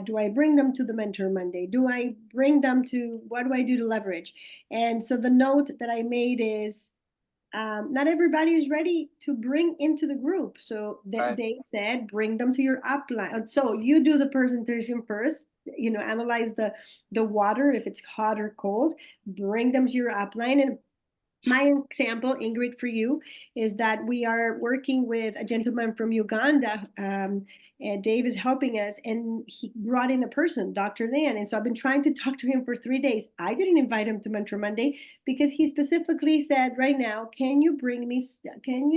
Do I bring them to the Mentor Monday? Do I bring them to, what do I do to leverage? And so the note that I made is, not everybody is ready to bring into the group. So Right. Dave said, bring them to your upline. So you do the presentation first, you know, analyze the water, if it's hot or cold, bring them to your upline. And my example, Ingrid, for you, is that we are working with a gentleman from Uganda, and Dave is helping us, and he brought in a person, Dr. Dan. And so I've been trying to talk to him for 3 days. I didn't invite him to Mentor Monday because he specifically said, right now, can you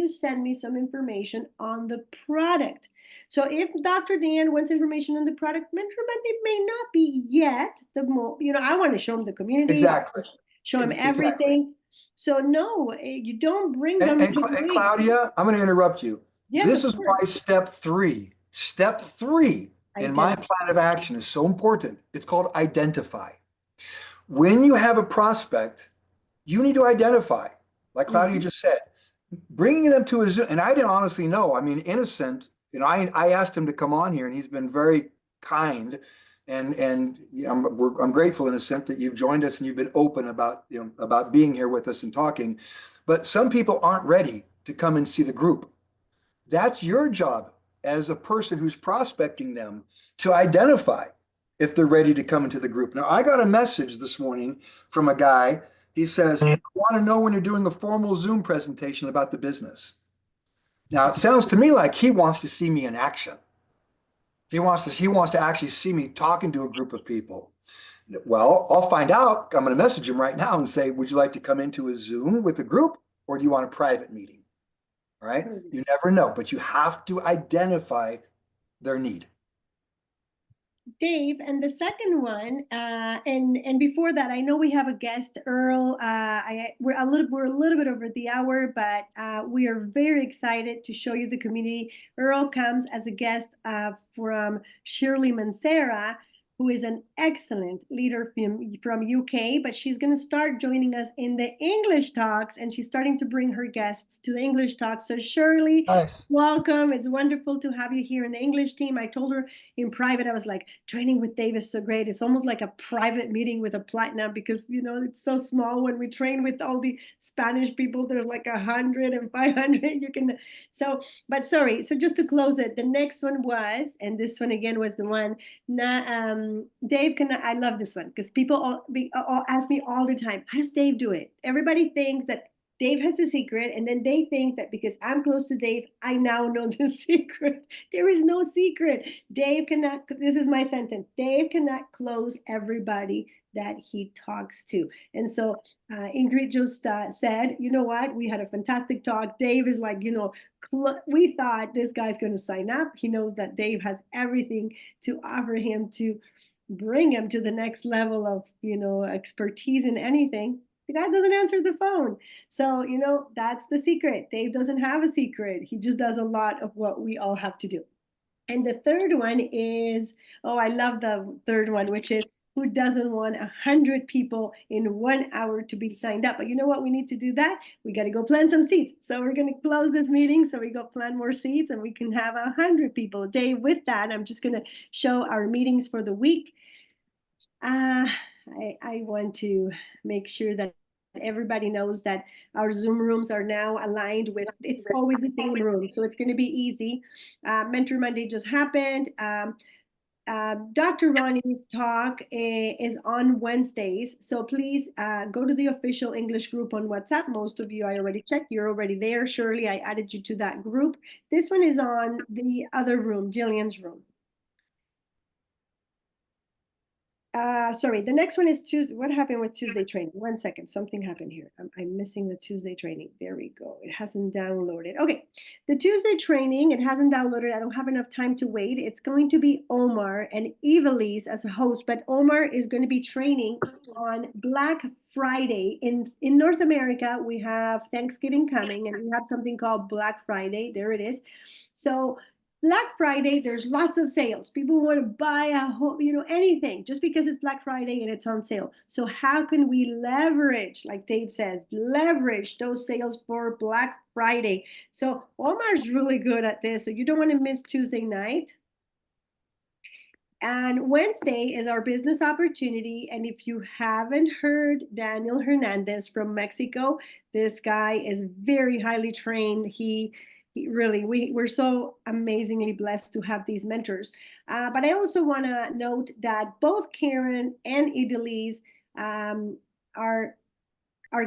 send me some information on the product? So if Dr. Dan wants information on the product, Mentor Monday may not be yet I want to show him the community. Exactly. Show him Exactly. everything. So no, you don't bring them And to the Claudia, I'm going to interrupt you. Yes, This of is course. why step three in my plan of action is so important. It's called identify. When you have a prospect, you need to identify, like Claudia just said, bringing them to a Zoom. And I didn't honestly know. I mean, Innocent, you know, I asked him to come on here, and he's been very kind. And you know, I'm grateful, Innocent, that you've joined us and you've been open about, you know, about being here with us and talking. But some people aren't ready to come and see the group. That's your job as a person who's prospecting them to identify if they're ready to come into the group. Now, I got a message this morning from a guy. He says, I want to know when you're doing a formal Zoom presentation about the business. Now, it sounds to me like he wants to see me in action. He wants to actually see me talking to a group of people. Well, I'll find out. I'm going to message him right now and say, would you like to come into a Zoom with a group, or do you want a private meeting? All right. You never know, but you have to identify their need. Dave, and the second one, and before that, I know we have a guest, Earl. We're a little bit over the hour, but we are very excited to show you the community. Earl comes as a guest from Shirley Mancera, who is an excellent leader from UK, but she's going to start joining us in the English talks, and she's starting to bring her guests to the English talks. So Shirley, Nice. welcome. It's wonderful to have you here in the English team. I told her in private, I was like, training with Dave is so great. It's almost like a private meeting with a platinum because, you know, it's so small. When we train with all the Spanish people, there's like 100 and 500. You can, so, but sorry. So just to close it, the next one was, and this one again was the one, Dave, I love this one because people all ask me all the time, how does Dave do it? Everybody thinks that Dave has a secret, and then they think that because I'm close to Dave, I now know the secret. There is no secret. Dave cannot, this is my sentence, Dave cannot close everybody that he talks to. And so Ingrid just said, you know what, we had a fantastic talk. Dave is like, you know, we thought this guy's going to sign up. He knows that Dave has everything to offer him to bring him to the next level of, you know, expertise in anything. The guy doesn't answer the phone. So, you know, that's the secret. Dave doesn't have a secret. He just does a lot of what we all have to do. And the third one is, oh, I love the third one, which is who doesn't want 100 people in 1 hour to be signed up? But you know what? We need to do that. We got to go plant some seeds. So we're going to close this meeting so we go plant more seeds and we can have 100 people. Dave, with that, I'm just going to show our meetings for the week. I want to make sure that everybody knows that our Zoom rooms are now aligned with, it's always the same room. So it's going to be easy. Mentor Monday just happened. Dr. Ronnie's talk is on Wednesdays. So please go to the official English group on WhatsApp. Most of you, I already checked. You're already there. Shirley, I added you to that group. This one is on the other room, Jillian's room. Sorry, the next one is Tuesday. What happened with Tuesday training? 1 second, something happened here. I'm missing the Tuesday training. There we go. It hasn't downloaded. Okay, the Tuesday training, it hasn't downloaded. I don't have enough time to wait. It's going to be Omar and Evelise as a host, but Omar is going to be training on Black Friday. In North America, we have Thanksgiving coming, and we have something called Black Friday. There it is. So Black Friday, there's lots of sales. People want to buy a whole, you know, anything just because it's Black Friday and it's on sale. So how can we leverage, like Dave says, leverage those sales for Black Friday? So Omar's really good at this. So you don't want to miss Tuesday night. And Wednesday is our business opportunity. And if you haven't heard Daniel Hernandez from Mexico, this guy is very highly trained. He really, we're so amazingly blessed to have these mentors. But I also want to note that both Karen and Idalise are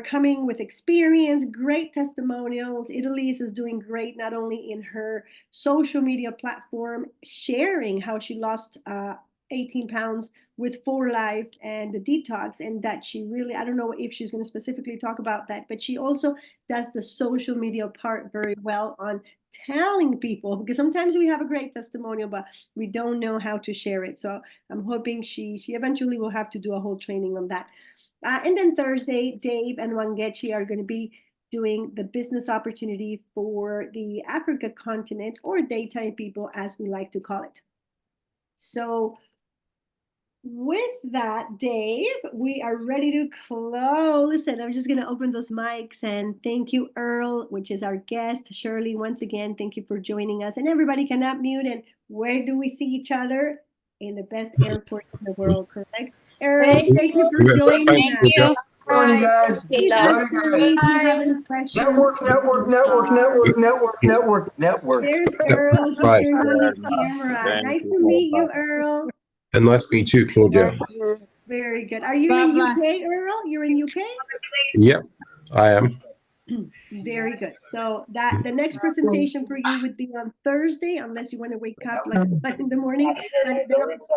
coming with experience, great testimonials. Idalise is doing great, not only in her social media platform, sharing how she lost 18 pounds with 4Life and the detox, and that she really, I don't know if she's going to specifically talk about that, but she also does the social media part very well on telling people, because sometimes we have a great testimonial, but we don't know how to share it. So I'm hoping she eventually will have to do a whole training on that. And then Thursday, Dave and Wangechi are going to be doing the business opportunity for the Africa continent, or daytime people, as we like to call it. So with that, Dave, we are ready to close. And I'm just going to open those mics and thank you, Earl, which is our guest. Shirley, once again, thank you for joining us. And everybody can unmute. And where do we see each other? In the best airport in the world, correct? Earl, thank you for joining us. Thank you. Morning, guys. Please ask Shirley if you have any questions. Network. There's Earl. He turned on his camera. Nice to meet you, Earl. And nice to meet you, Claudia. Very good. Are you in UK, Earl? You're in UK? Yep, I am. Very good. So that the next presentation for you would be on Thursday, unless you want to wake up like 1 in the morning. And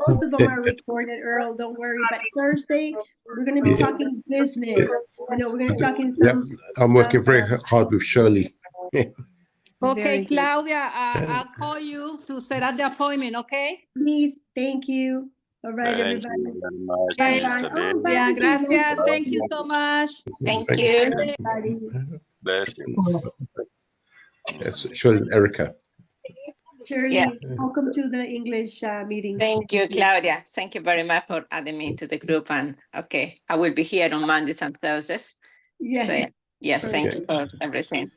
most of them are recorded, Earl. Don't worry. But Thursday, we're going to be talking business. You know, we're going to be talking some. Yep, I'm working very hard with Shirley. Okay, Very good. Claudia, I'll call you to set up the appointment, okay? Please, thank you. All right, Thank everybody. you very much, Okay. Mr. Bye-bye. Lee. Oh, bye. Yeah, gracias. Love Thank you you. so much. Thank Thanks. you. Everybody. Bless you. Yes, sure, Erica. Shirley, welcome to the English meeting. Thank you, Claudia. Thank you very much for adding me to the group. And okay, I will be here on Mondays and Thursdays. Yes. So, yes, thank Okay. you for everything.